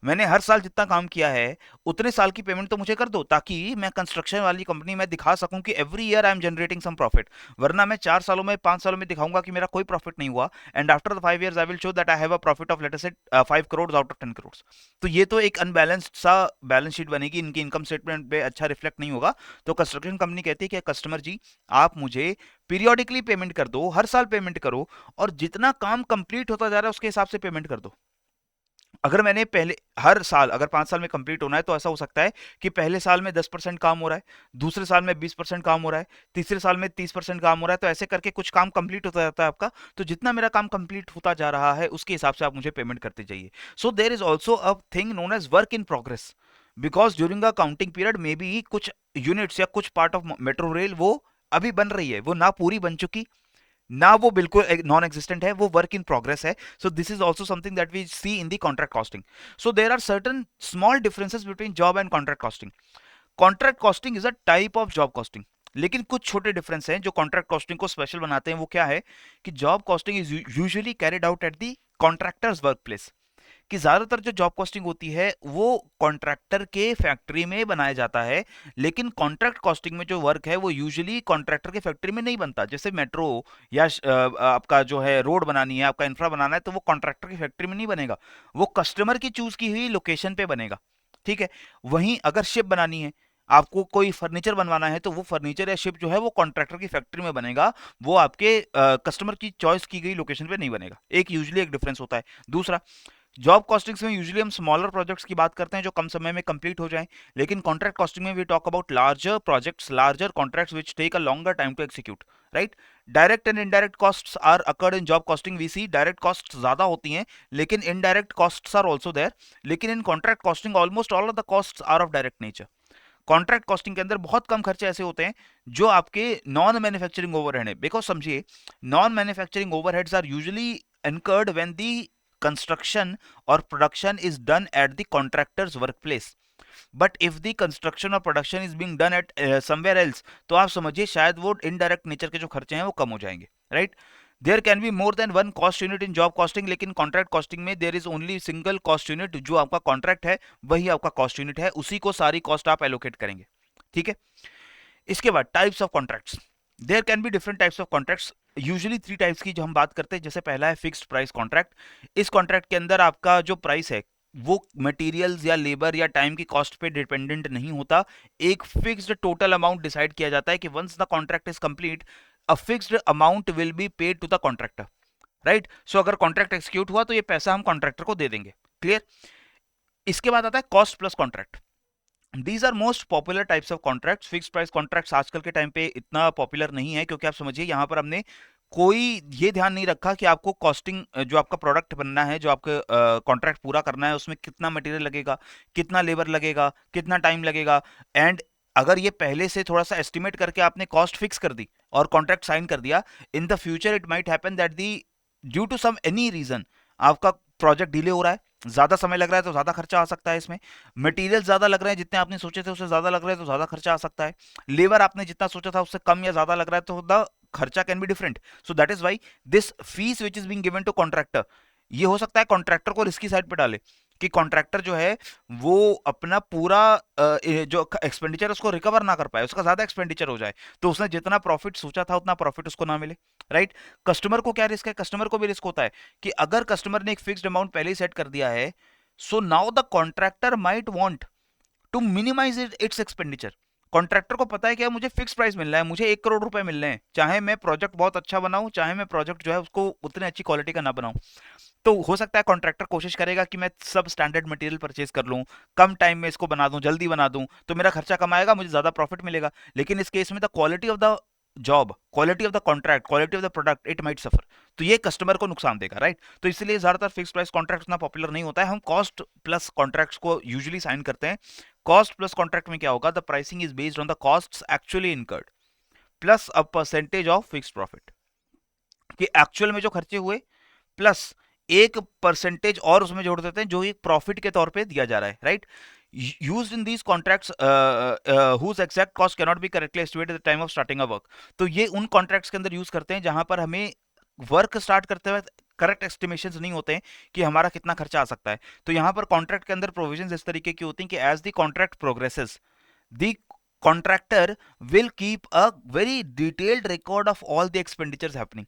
मैंने हर साल जितना काम किया है उतने साल की पेमेंट तो मुझे कर दो, ताकि मैं कंस्ट्रक्शन वाली कंपनी में दिखा सकूं कि every year I am generating some profit. वरना मैं 4 सालों में 5 सालों में दिखाऊंगा कि मेरा कोई प्रॉफिट नहीं हुआ, and after the 5 years I will show that I have a profit of late us से 5 करोड़ आउट ऑफ 10 करोड़। तो ये तो एक अनबैलेंस्ड सा बैलेंस शीट बनेगी, इनकी इनकम स्टेटमेंट पे अच्छा रिफ्लेक्ट नहीं होगा। तो कंस्ट्रक्शन कंपनी कहती है कि कस्टमर जी, आप मुझे पीरियोडिकली पेमेंट कर दो, हर साल पेमेंट करो, और जितना काम कंप्लीट होता जा रहा है उसके हिसाब से पेमेंट कर दो। अगर मैंने पहले हर साल, अगर 5 साल में कंप्लीट होना है, तो ऐसा हो सकता है कि पहले साल में 10% काम हो रहा है, दूसरे साल में 20% काम हो रहा है, तीसरे साल में 30% काम हो रहा है, तो ऐसे करके कुछ काम कंप्लीट होता जाता है आपका। तो जितना मेरा काम कंप्लीट होता जा रहा है उसके हिसाब से आप मुझे पेमेंट करते जाइए। So there is also a thing known as work in progress, because during accounting period में भी कुछ यूनिट्स या कुछ पार्ट ऑफ मेट्रो रेल वो अभी बन रही है, वो ना पूरी बन चुकी, ना वो बिल्कुल नॉन एग्जिस्टेंट है, वो वर्क इन प्रोग्रेस है। So this is also something that we see in the contract costing. So there are certain small differences between job and contract costing. Contract costing is a type of job costing, लेकिन कुछ छोटे डिफरेंस हैं जो कॉन्ट्रैक्ट कॉस्टिंग को स्पेशल बनाते हैं। वो क्या है कि job costing is usually carried out at the contractors work place, कि ज्यादातर जो जॉब कॉस्टिंग होती है वो कॉन्ट्रैक्टर के फैक्ट्री में बनाया जाता है, लेकिन कॉन्ट्रैक्ट कॉस्टिंग में जो वर्क है वो यूजुअली कॉन्ट्रैक्टर के फैक्ट्री में नहीं बनता। जैसे मेट्रो या आपका जो है रोड बनानी है, आपका इंफ्रा बनाना है, तो वो कॉन्ट्रैक्टर की फैक्ट्री में नहीं बनेगा, वो कस्टमर की चूज की हुई लोकेशन पे बनेगा, ठीक है। वहीं अगर शिप बनानी है, आपको कोई फर्नीचर बनवाना है, तो वो फर्नीचर या शिप जो है वो कॉन्ट्रैक्टर की फैक्ट्री में बनेगा, वो आपके कस्टमर की चॉइस की गई लोकेशन पे नहीं बनेगा। एक यूजुअली एक डिफरेंस होता है। दूसरा, जॉब कॉस्टिंग्स में यूजुअली हम स्मॉलर प्रोजेक्ट्स की बात करते हैं जो कम समय में कंप्लीट हो जाएं, लेकिन कॉन्ट्रैक्ट कॉस्टिंग में we talk about larger projects, larger contracts which take a longer time to execute, right. Direct and indirect costs are occurred in job costing. We see direct cost ज्यादा होती हैं, लेकिन indirect costs are also there. लेकिन in contract costing almost all of the costs are of direct nature. Contract costing के अंदर बहुत कम खर्चे ऐसे होते हैं जो आपके नॉन मैन्युफैक्चरिंग ओवरहेड है, बिकॉज समझिए, non manufacturing overheads are usually incurred when the construction or production is done at the contractor's workplace. But if the construction or production is being done at somewhere else, तो आप समझिए शायद वो इनडायरेक्ट नेचर के जो खर्चे हैं वो कम हो जाएंगे, right. There can be more than one cost unit in job costing, लेकिन कॉन्ट्रैक्ट कॉस्टिंग में there is only single cost unit. जो आपका कॉन्ट्रैक्ट है वही आपका कॉस्ट यूनिट है, उसी को सारी कॉस्ट आप एलोकेट करेंगे, ठीक है। इसके बाद types of contracts, there can be different types of contracts. Usually 3 types की जो हम बात करते हैं, जैसे पहला है फिक्स्ड प्राइस कॉन्ट्रैक्ट। इस कॉन्ट्रैक्ट के अंदर आपका जो प्राइस है वो मटेरियल्स या लेबर या टाइम की कॉस्ट पे डिपेंडेंट नहीं होता। एक फिक्स्ड टोटल अमाउंट डिसाइड किया जाता है कि once the contract is complete a fixed amount will be paid to the contractor, right. So अगर कॉन्ट्रैक्ट एक्सिक्यूट हुआ तो ये पैसा हम कॉन्ट्रैक्टर को दे देंगे। क्लियर। इसके बाद आता है cost plus contract. These are most popular types of contracts. Fix price contracts आजकल के टाइम पे इतना पॉपुलर नहीं है, क्योंकि आप समझिए यहाँ पर हमने कोई ये ध्यान नहीं रखा कि आपको कॉस्टिंग, जो आपका प्रोडक्ट बनना है, जो आपके कॉन्ट्रैक्ट पूरा करना है, उसमें कितना मटेरियल लगेगा, कितना लेबर लगेगा, कितना टाइम लगेगा। एंड अगर ये पहले से थोड़ा सा एस्टिमेट करके आपने कॉस्ट फिक्स कर दी और कॉन्ट्रैक्ट साइन कर दिया, in the future it might happen that the due to some any reason आपका प्रोजेक्ट डिले हो रहा है, ज्यादा समय लग रहा है तो ज्यादा खर्चा आ सकता है इसमें। मटेरियल ज्यादा लग रहे हैं, जितने आपने सोचे थे उससे ज्यादा लग रहे हैं तो ज्यादा खर्चा आ सकता है। लेबर आपने जितना सोचा था उससे कम या ज्यादा लग रहा है तो द खर्चा can be different. So that is why this fees which is being given to contractor, ये हो सकता है कॉन्ट्रैक्टर को रिस्की साइड पे डाले, कि कॉन्ट्रैक्टर जो है वो अपना पूरा जो एक्सपेंडिचर उसको रिकवर ना कर पाए, उसका ज्यादा एक्सपेंडिचर हो जाए, तो उसने जितना प्रॉफिट सोचा था उतना प्रॉफिट उसको ना मिले, राइट। कस्टमर को क्या रिस्क है? कस्टमर को भी रिस्क होता है कि अगर कस्टमर ने एक फिक्स्ड अमाउंट पहले ही सेट कर दिया है, so now the contractor might want to minimize its expenditure. Contractor को पता है कि मुझे फिक्स प्राइस मिल रहा है, मुझे 1 करोड़ रुपए मिल रहे हैं, चाहे मैं प्रोजेक्ट बहुत अच्छा बनाऊं, चाहे मैं प्रोजेक्ट जो है उसको उतनी अच्छी क्वालिटी का ना बनाऊं। तो हो सकता है कॉन्ट्रैक्टर कोशिश करेगा कि मैं सब स्टैंडर्ड मटेरियल परचेज कर लूं, कम टाइम में इसको बना दूं, जल्दी बना दूं, तो मेरा खर्चा कम आएगा, मुझे ज्यादा प्रॉफिट मिलेगा। लेकिन इस केस में the quality of the job, quality of the contract, quality of the product, it might suffer. तो ये कस्टमर को नुकसान देगा, राइट। तो इसलिए ज्यादातर फिक्स प्राइस कॉन्ट्रैक्ट उतना पॉपुलर नहीं होता है। हम कॉस्ट प्लस कॉन्ट्रैक्ट्स को यूजुअली साइन करते हैं। कॉस्ट प्लस कॉन्ट्रैक्ट में क्या होगा? The pricing is based on the costs actually incurred plus a percentage of fixed profit, कि एक्चुअल में जो खर्चे हुए प्लस एक परसेंटेज और उसमें जोड़ देते हैं जो एक प्रॉफिट के तौर पे दिया जा रहा है, right. Used in these contracts whose exact cost can not be correctly estimated at the time of starting a work. तो ये उन कॉन्ट्रैक्ट्स के अंदर यूज करते हैं जहां पर हमें वर्क स्टार्ट करते हुए करेक्ट एस्टिमेशंस नहीं होते हैं कि हमारा कितना खर्चा आ सकता है। तो यहां पर कॉन्ट्रैक्ट के अंदर प्रोविजंस इस तरीके की होती हैं कि as the contract progresses the contractor will keep a very detailed record of all the expenditures happening.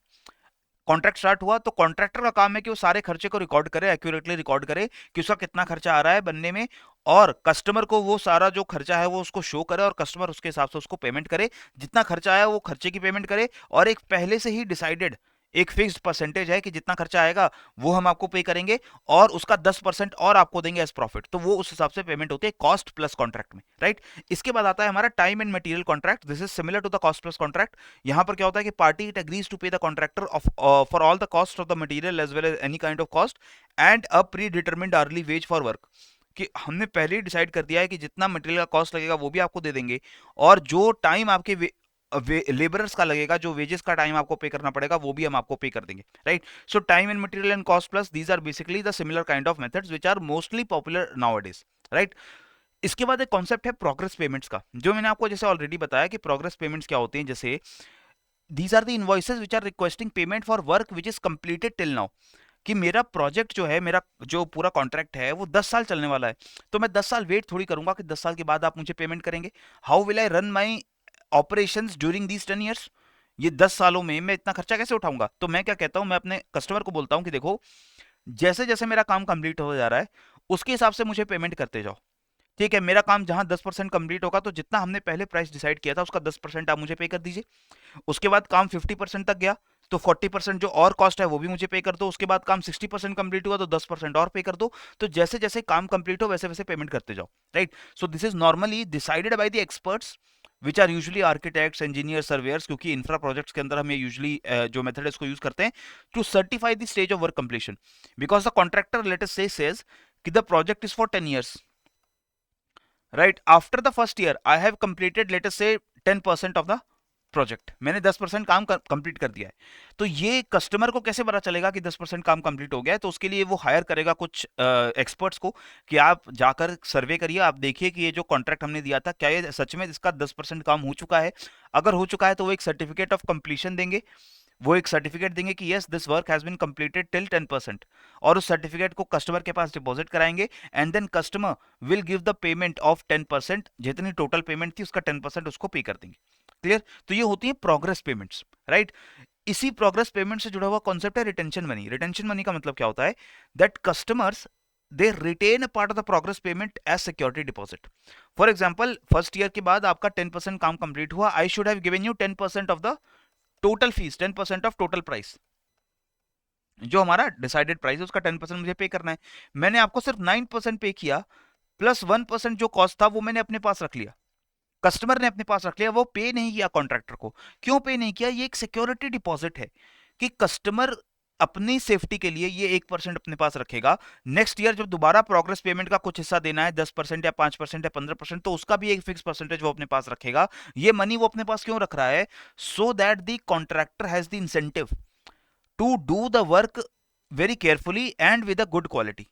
Contract start हुआ तो कॉन्ट्रैक्टर का काम है कि वो सारे खर्चे को रिकॉर्ड करे, एक्यूरेटली रिकॉर्ड करे कि उसका कितना खर्चा आ रहा है बनने में, और कस्टमर को वो सारा जो खर्चा है वो उसको शो करे, और कस्टमर उसके हिसाब से उसको पेमेंट करे। जितना खर्चा आया वो खर्चे की पेमेंट करे, और एक पहले से ही डिसाइडेड एक फिक्स्ड परसेंटेज है कि जितना खर्चा आएगा वो हम आपको पे करेंगे, और उसका 10% और आपको देंगे एज प्रॉफिट। तो वो उस हिसाब से पेमेंट होती है कॉस्ट प्लस कॉन्ट्रैक्ट में, राइट। इसके बाद आता है हमारा time and material contract. This is similar to the cost plus contract. यहाँ पर क्या होता है कि party it agrees to pay the contractor of for all the cost of the material as well as any kind of cost and a pre determined hourly wage for work, कि हमने पहले ही डिसाइड कर दिया है कि जितना मटेरियल का कॉस्ट लगेगा वो भी आपको दे देंगे, और जो टाइम आपके लेबरर्स का लगेगा, जो वेजेस का टाइम आपको पे करना पड़ेगा, वो भी हम आपको पे कर देंगे, right. So time and material and cost plus, these are basically the similar kind of methods which are mostly popular nowadays, right. इसके बाद एक कॉन्सेप्ट है प्रोग्रेस पेमेंट्स का, जो मैंने आपको जैसे ऑलरेडी बताया कि प्रोग्रेस पेमेंट्स क्या होती हैं। जैसे these are the invoices which are requesting payment for work which is completed till now, कि मेरा प्रोजेक्ट जो है, मेरा जो पूरा कॉन्ट्रैक्ट है वो 10 साल चलने वाला है, तो मैं 10 साल वेट थोड़ी करूंगा कि 10 साल के बाद आप मुझे पेमेंट करेंगे। How will I run my operations during these 10 years? ये 10 सालों में मैं इतना खर्चा कैसे उठाऊंगा? तो मैं क्या कहता हूं, मैं अपने कस्टमर को बोलता हूं कि देखो, जैसे जैसे मेरा काम कंप्लीट हो जा रहा है उसके हिसाब से मुझे पेमेंट करते जाओ। ठीक है, मेरा काम जहां 10% कंप्लीट होगा तो जितना हमने पहले प्राइस डिसाइड किया था उसका 10% आप मुझे पे कर दीजिए। उसके बाद काम 50% तक गया तो 40% जो और कॉस्ट है वो भी मुझे पे कर दो। उसके बाद काम 60% कंप्लीट हुआ तो 10% और पे कर दो। तो जैसे जैसे काम कंप्लीट हो वैसे वैसे पेमेंट करते जाओ, right. So this is normally decided by the experts which are usually architects, engineer, surveyors, क्योंकि इंफ्रा प्रोजेक्ट्स के अंदर हम ये यूजुअली जो मेथड है इसको यूज करते हैं to certify the stage of work completion, because the contractor let us say says कि the project is for 10 years, right. After the first year I have completed let us say 10% of the project, मैंने 10% काम कंप्लीट कर दिया है। तो ये कस्टमर को कैसे पता चलेगा कि 10% काम कंप्लीट हो गया है? तो उसके लिए वो हायर करेगा कुछ एक्सपर्ट्स को कि आप जाकर सर्वे करिए, आप देखिए कि ये जो कॉन्ट्रैक्ट हमने दिया था क्या ये सच में इसका 10% काम हो चुका है। अगर हो चुका है तो वो एक सर्टिफिकेट ऑफ कंप्लीशन देंगे, वो एक सर्टिफिकेट देंगे कि yes this work has been completed till 10%, और उस सर्टिफिकेट को कस्टमर के पास डिपॉजिट कराएंगे, and then customer will give the payment of 10%, जितनी टोटल पेमेंट थी उसका 10% उसको पे कर देंगे। क्लियर? तो ये होती है प्रोग्रेस पेमेंट्स, राइट। इसी प्रोग्रेस पेमेंट से जुड़ा हुआ कॉन्सेप्ट है रिटेंशन मनी। रिटेंशन मनी का मतलब क्या होता है, that customers they retain a part of the progress payment as security deposit. For example first year के बाद आपका 10% काम कंप्लीट हुआ, I should have given you 10% of the total fees, 10% of total price, जो हमारा डिसाइडेड प्राइस है उसका 10% मुझे पे करना है। मैंने आपको सिर्फ 9% पे किया, प्लस 1% जो कॉस्ट था वो मैंने अपने पास रख लिया, कस्टमर ने अपने पास रख लिया, वो पे नहीं किया कॉन्ट्रैक्टर को। क्यों पे नहीं किया? ये एक सिक्योरिटी डिपॉजिट है कि कस्टमर अपनी सेफ्टी के लिए ये 1% अपने पास रखेगा। नेक्स्ट ईयर जब दोबारा प्रोग्रेस पेमेंट का कुछ हिस्सा देना है, 10% या 5% या 15%, तो उसका भी एक फिक्स परसेंटेज वो अपने पास रखेगा। ये मनी वो अपने पास क्यों रख रहा है? So that the contractor has the incentive to do the work very carefully and with a good quality.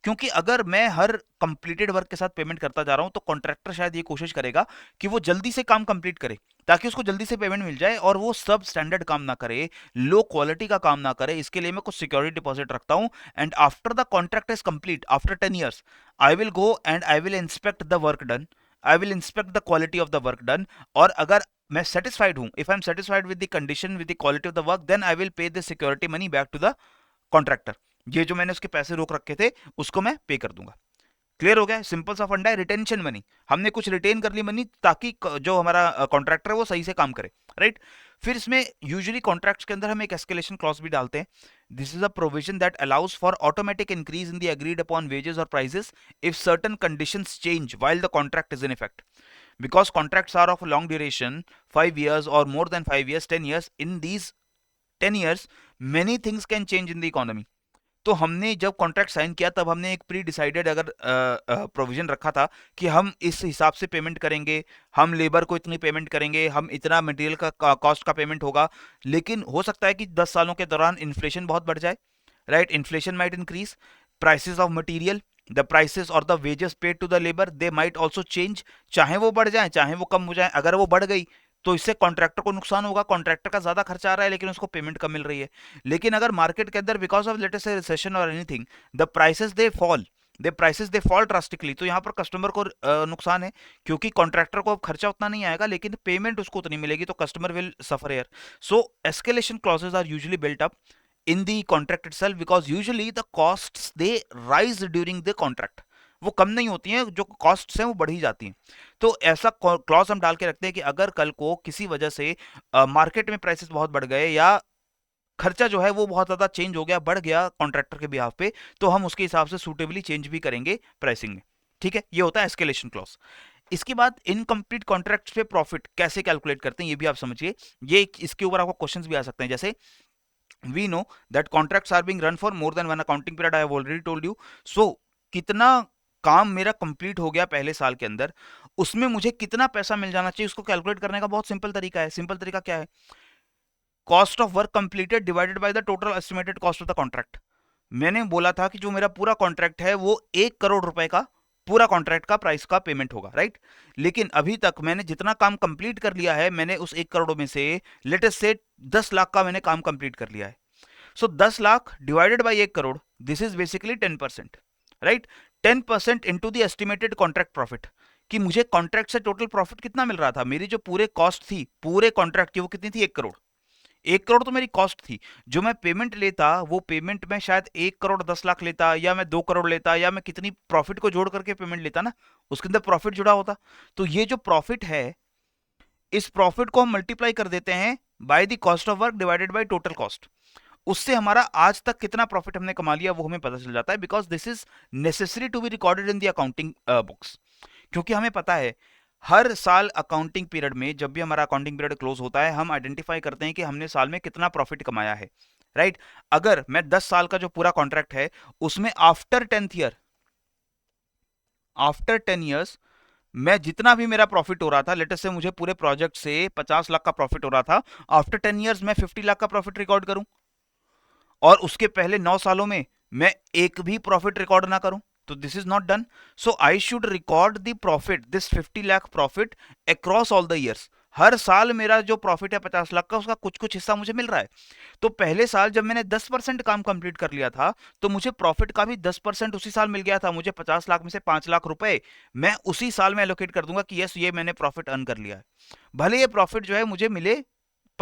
क्योंकि अगर मैं हर कंप्लीटेड वर्क के साथ पेमेंट करता जा रहा हूं तो कॉन्ट्रैक्टर शायद ये कोशिश करेगा कि वो जल्दी से काम कंप्लीट करे ताकि उसको जल्दी से पेमेंट मिल जाए, और वो सब स्टैंडर्ड काम ना करे, लो क्वालिटी का काम ना करे। इसके लिए मैं कुछ सिक्योरिटी डिपॉजिट रखता हूं, and after the contract is complete after 10 years I will go and I will inspect the work done, I will inspect the quality of the work done, और अगर मैं सेटिस्फाइड हूं, if I am satisfied with the condition with the quality of the work, then I will pay the security money back to the contractor. ये जो मैंने उसके पैसे रोक रखे थे उसको मैं पे कर दूंगा। क्लियर हो गया? सिंपल सा फंडा है रिटेंशन मनी। हमने कुछ रिटेन कर ली मनी ताकि जो हमारा कॉन्ट्रैक्टर है वो सही से काम करे, राइट? फिर इसमें यूजुअली कॉन्ट्रैक्ट्स के अंदर हम एक एस्केलेशन क्लॉज भी डालते हैं। This is a provision that allows for automatic increase in the agreed upon wages और prices if certain conditions change while the contract is in effect. Because contracts are of long duration, 5 years or more than 5 years, 10 years, in these 10 years many things can change in the economy। तो हमने जब कॉन्ट्रैक्ट साइन किया तब हमने एक प्री डिसाइडेड अगर प्रोविजन रखा था कि हम इस हिसाब से पेमेंट करेंगे, हम लेबर को इतनी पेमेंट करेंगे, हम इतना मटेरियल का कॉस्ट का पेमेंट होगा। लेकिन हो सकता है कि 10 सालों के दौरान इन्फ्लेशन बहुत बढ़ जाए, right? Inflation might increase, prices of material, the prices और the wages paid to the labour they might also change, चाहे वो बढ़ जाए चाहे वो कम हो जाए। अगर वो बढ़ गई तो इससे कॉन्ट्रैक्टर को नुकसान होगा, कॉन्ट्रैक्टर का ज्यादा खर्चा आ रहा है लेकिन उसको पेमेंट कम मिल रही है। लेकिन अगर मार्केट के अंदर बिकॉज ऑफ लेटेस्ट रिसेशन और anything the prices they fall drastically, तो यहाँ पर कस्टमर को नुकसान है, क्योंकि कॉन्ट्रैक्टर को अब खर्चा उतना नहीं आएगा लेकिन पेमेंट उसको उतनी मिलेगी, तो customer will suffer here. So escalation clauses are usually built up in the contract itself because usually the costs they rise during the contract। वो कम नहीं होती हैं, जो कॉस्ट्स हैं वो बढ़ ही जाती हैं। तो ऐसा क्लॉज हम डाल के रखते हैं कि अगर कल को किसी वजह से मार्केट में प्राइसेस बहुत बढ़ गए या खर्चा जो है वो बहुत ज़्यादा चेंज हो गया, बढ़ गया कॉन्ट्रैक्टर के बिहाफ पे, तो हम उसके हिसाब से सूटेबली चेंज भी करेंगे प्राइसिंग में। ठीक है, ये होता है एस्केलेशन क्लॉज। इसके बाद इनकम्प्लीट कॉन्ट्रैक्ट्स पे प्रॉफिट कैसे कैलकुलेट करते हैं ये भी आप समझिए। ये इसके ऊपर आपको क्वेश्चंस भी आ सकते हैं, जैसे we know that contracts are being run for more than one accounting period, I have already told you। so कितना काम मेरा कंप्लीट हो गया पहले साल के अंदर, उसमें मुझे कितना पैसा मिल जाना चाहिए, उसको कैलकुलेट करने का बहुत सिंपल तरीका है। सिंपल तरीका क्या है? Cost of work completed divided by the total estimated cost of the contract. मैंने बोला था कि जो मेरा पूरा कॉन्ट्रैक्ट है वो 1 करोड़ रुपए का पूरा कॉन्ट्रैक्ट का प्राइस का पेमेंट होगा, राइट? लेकिन अभी तक मैंने जितना काम कंप्लीट कर लिया है, मैंने उस 1 करोड़ में से लेटेस्ट से 10 लाख का मैंने काम कंप्लीट कर लिया है। सो 10 lakh divided by 1 crore, this is basically 10%, right? 10% into the estimated contract profit, कि मुझे कॉन्ट्रैक्ट से टोटल प्रॉफिट कितना मिल रहा था। मेरी जो पूरे कॉस्ट थी पूरे कॉन्ट्रैक्ट की वो कितनी थी? 1 करोड़। 1 करोड़ तो मेरी कॉस्ट थी। जो मैं पेमेंट लेता वो पेमेंट में शायद 1 करोड़ 10 लाख लेता, या मैं 2 करोड़ लेता, या मैं कितनी प्रॉफिट को जोड़ करके पेमेंट लेता ना, उसके अंदर प्रॉफिट जुड़ा होता। तो ये जो प्रॉफिट है, इस प्रॉफिट को हम मल्टीप्लाई कर देते हैं by the cost of work divided by total cost. उससे हमारा आज तक कितना प्रॉफिट हमने कमा लिया वो हमें पता चल जाता है, because this is necessary to be recorded in the accounting books. क्योंकि हमें पता है हर साल अकाउंटिंग पीरियड में जब भी हमारा अकाउंटिंग पीरियड क्लोज होता है, हम आइडेंटिफाई करते हैं कि हमने साल में कितना प्रॉफिट कमाया है, राइट? अगर मैं 10 साल का जो पूरा कॉन्ट्रैक्ट है उसमें आफ्टर 10 ईयर्स मैं जितना भी मेरा प्रॉफिट हो रहा था, लेटेस्ट से मुझे पूरे प्रोजेक्ट से 50 लाख का प्रॉफिट हो रहा था, आफ्टर 10 ईयर्स मैं 50 लाख का प्रॉफिट रिकॉर्ड करूं, और उसके पहले 9 सालों में मैं एक भी प्रॉफिट रिकॉर्ड ना करूं, तो this is not done. So I should record the profit, this 50 lakh profit across all the years. हर साल मेरा जो प्रॉफिट है 50 लाख का, उसका कुछ कुछ हिस्सा मुझे मिल रहा है। तो पहले साल जब मैंने 10% काम कंप्लीट कर लिया था, तो मुझे प्रॉफिट का भी 10% उसी साल मिल गया था। मुझे 50 लाख में से 5 लाख रुपए मैं उसी साल में एलोकेट कर दूंगा कि यस, ये मैंने प्रॉफिट अर्न कर लिया है। भले ये प्रॉफिट जो है मुझे मिले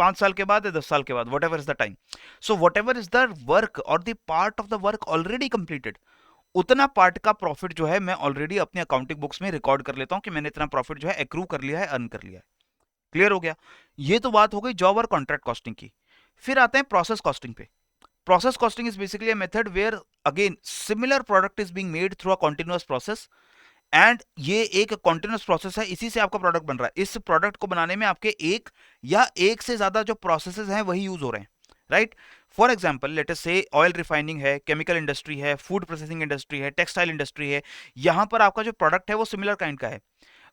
5 साल के बाद या 10 साल के बाद, whatever is the time. So whatever is the work और the part of the work already completed, उतना पार्ट का प्रॉफिट जो है मैं ऑलरेडी अपने अकाउंटिंग बुक्स में रिकॉर्ड कर लेता हूं कि मैंने इतना प्रॉफिट जो है एक्रू कर लिया है, अर्न कर लिया है। क्लियर हो गया? ये तो बात हो गई जॉब और कॉन्ट्रैक्ट कॉस्टिंग की। फिर आते हैं प्रोसेस कॉस्टिंग पे। Process costing is basically a method where again similar product is being made through a continuous process, and ये एक कॉन्टिन्यूस प्रोसेस है, इसी से आपका प्रोडक्ट बन रहा है। इस प्रोडक्ट को बनाने में आपके एक या एक से ज्यादा जो प्रोसेसेस हैं वही यूज हो रहे हैं, right? For example let us से ऑयल रिफाइनिंग है, केमिकल इंडस्ट्री है, फूड प्रोसेसिंग इंडस्ट्री है, टेक्सटाइल इंडस्ट्री है। यहां पर आपका जो प्रोडक्ट है वो सिमिलर काइंड का है।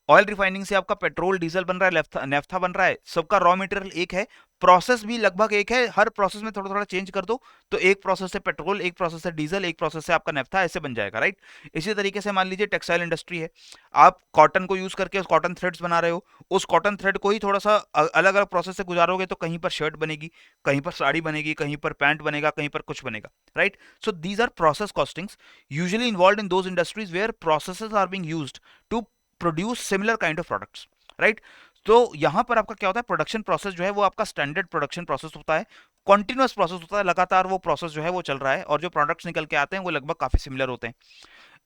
ऑयल रिफाइनिंग से आपका पेट्रोल डीजल बन रहा है, नेफ्था बन रहा है, सबका रॉ मटेरियल एक है, प्रोसेस भी लगभग एक है, हर प्रोसेस में थोड़ा थोड़ा चेंज कर दो तो एक प्रोसेस से पेट्रोल, एक प्रोसेस से डीजल, एक प्रोसेस से आपका नेफ्था ऐसे बन जाएगा, राइट? इसी तरीके से मान लीजिए टेक्सटाइल इंडस्ट्री है, आप कॉटन को यूज करके उस कॉटन थ्रेड्स बना रहे हो, उस कॉटन थ्रेड को ही थोड़ा सा अलग अलग प्रोसेस से गुजारोगे तो कहीं पर शर्ट बनेगी, कहीं पर साड़ी बनेगी, कहीं पर पैंट बनेगा, कहीं पर कुछ बनेगा, right? So these are process costings usually involve in those industries where processes are being used to produce similar kind of products, right? तो यहां पर आपका क्या होता है, प्रोडक्शन प्रोसेस जो है वो आपका स्टैंडर्ड प्रोडक्शन प्रोसेस होता है, कॉन्टिन्यूअस प्रोसेस होता है, लगातार वो प्रोसेस जो है वो चल रहा है और जो प्रोडक्ट्स निकल के आते हैं वो लगभग काफी सिमिलर होते हैं।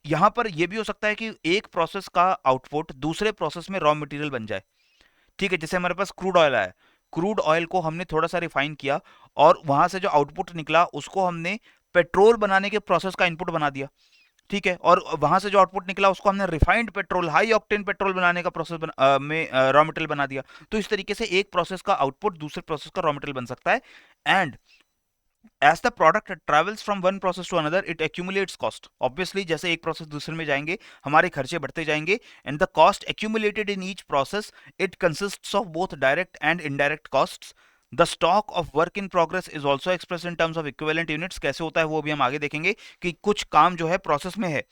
यहां पर यह भी हो सकता है कि एक प्रोसेस का आउटपुट दूसरे प्रोसेस में रॉ मटेरियल बन जाए, ठीक है? जैसे हमारे पास क्रूड ऑयल आया, क्रूड ऑयल को हमने थोड़ा सा रिफाइन किया और वहां से जो आउटपुट निकला उसको हमने पेट्रोल बनाने के प्रोसेस का इनपुट बना दिया, ठीक है? और वहां से जो आउटपुट निकला उसको हमने refined petrol, high octane petrol बनाने का प्रोसेस में रॉ मटेरियल बना दिया। तो इस तरीके से एक प्रोसेस का आउटपुट दूसरे प्रोसेस का रॉ मटेरियल बन सकता है, and as the product travels from one process to another it accumulates cost. Obviously जैसे एक प्रोसेस दूसरे में जाएंगे हमारे खर्चे बढ़ते जाएंगे, and the cost accumulated in each process it consists of both direct and indirect costs. The stock of work in progress is also express in terms of equivalent units. कैसे होता है वो भी हम आगे देखेंगे कि कुछ काम जो है प्रोसेस में है,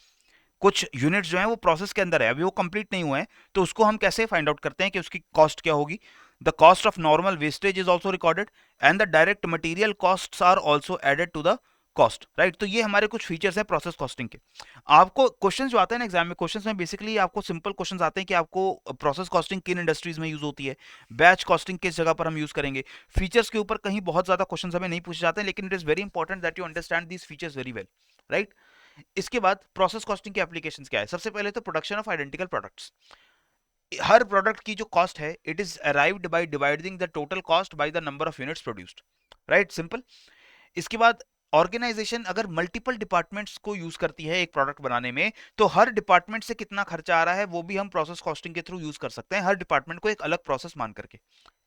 कुछ यूनिट्स जो है वो प्रोसेस के अंदर है, अभी वो कंप्लीट नहीं हुए हैं, तो उसको हम कैसे फाइंड आउट करते हैं कि उसकी कॉस्ट क्या होगी। The cost of normal wastage is also recorded and the direct material costs are also added to the cost, right? तो ये हमारे कुछ फीचर्स हैं प्रोसेस कॉस्टिंग के। आपको क्वेश्चन जो आते हैं ना एग्जाम में, क्वेश्चन में बेसिकली आपको सिंपल क्वेश्चन आते हैं कि आपको प्रोसेस कॉस्टिंग किन इंडस्ट्रीज में यूज होती है, बैच कॉस्टिंग किस जगह पर हम यूज करेंगे। फीचर्स के ऊपर कहीं बहुत ज्यादा क्वेश्चन हमें नहीं पूछे जाते हैं, लेकिन it is very important that you understand these features very well, right? इसके बाद प्रोसेस कॉस्टिंग के एप्लीकेशंस क्या है? सबसे पहले तो production of identical products. Her product की जो कॉस्ट है it is arrived by dividing the total cost by the number of units produced, right? Simple. इसके बाद ऑर्गेनाइजेशन अगर मल्टीपल डिपार्टमेंट्स को यूज करती है एक प्रोडक्ट बनाने में, तो हर डिपार्टमेंट से कितना खर्चा आ रहा है वो भी हम प्रोसेस कॉस्टिंग के थ्रू यूज कर सकते हैं, हर डिपार्टमेंट को एक अलग प्रोसेस मान करके,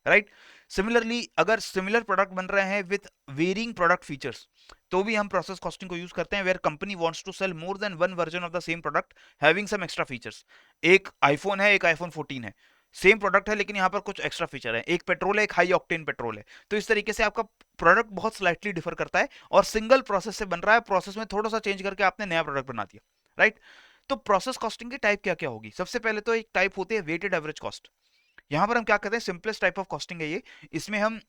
राइट? सिमिलरली अगर सिमिलर प्रोडक्ट बन रहे हैं विद वेरिंग प्रोडक्ट फीचर्स, तो भी हम प्रोसेस कॉस्टिंग को यूज करते हैं, where company wants to sell more than one version of the same product having some extra features. एक आईफोन है, एक आईफोन 14 है, सेम प्रोडक्ट है लेकिन यहाँ पर कुछ एक्स्ट्रा फीचर है, एक पेट्रोल है, एक हाई ऑक्टेन पेट्रोल है। तो इस तरीके से आपका प्रोडक्ट बहुत स्लाइटली डिफर करता है और सिंगल प्रोसेस से बन रहा है, प्रोसेस में थोड़ा सा चेंज करके आपने नया प्रोडक्ट बना दिया, राइट? तो प्रोसेस कॉस्टिंग की टाइप क्या क्या होगी? सबसे पहले तो एक टाइप होती है वेटेड एवरेज कॉस्ट। यहां पर हम क्या करते हैं, सिंपलेस्ट टाइप ऑफ कॉस्टिंग है ये। इसमें हम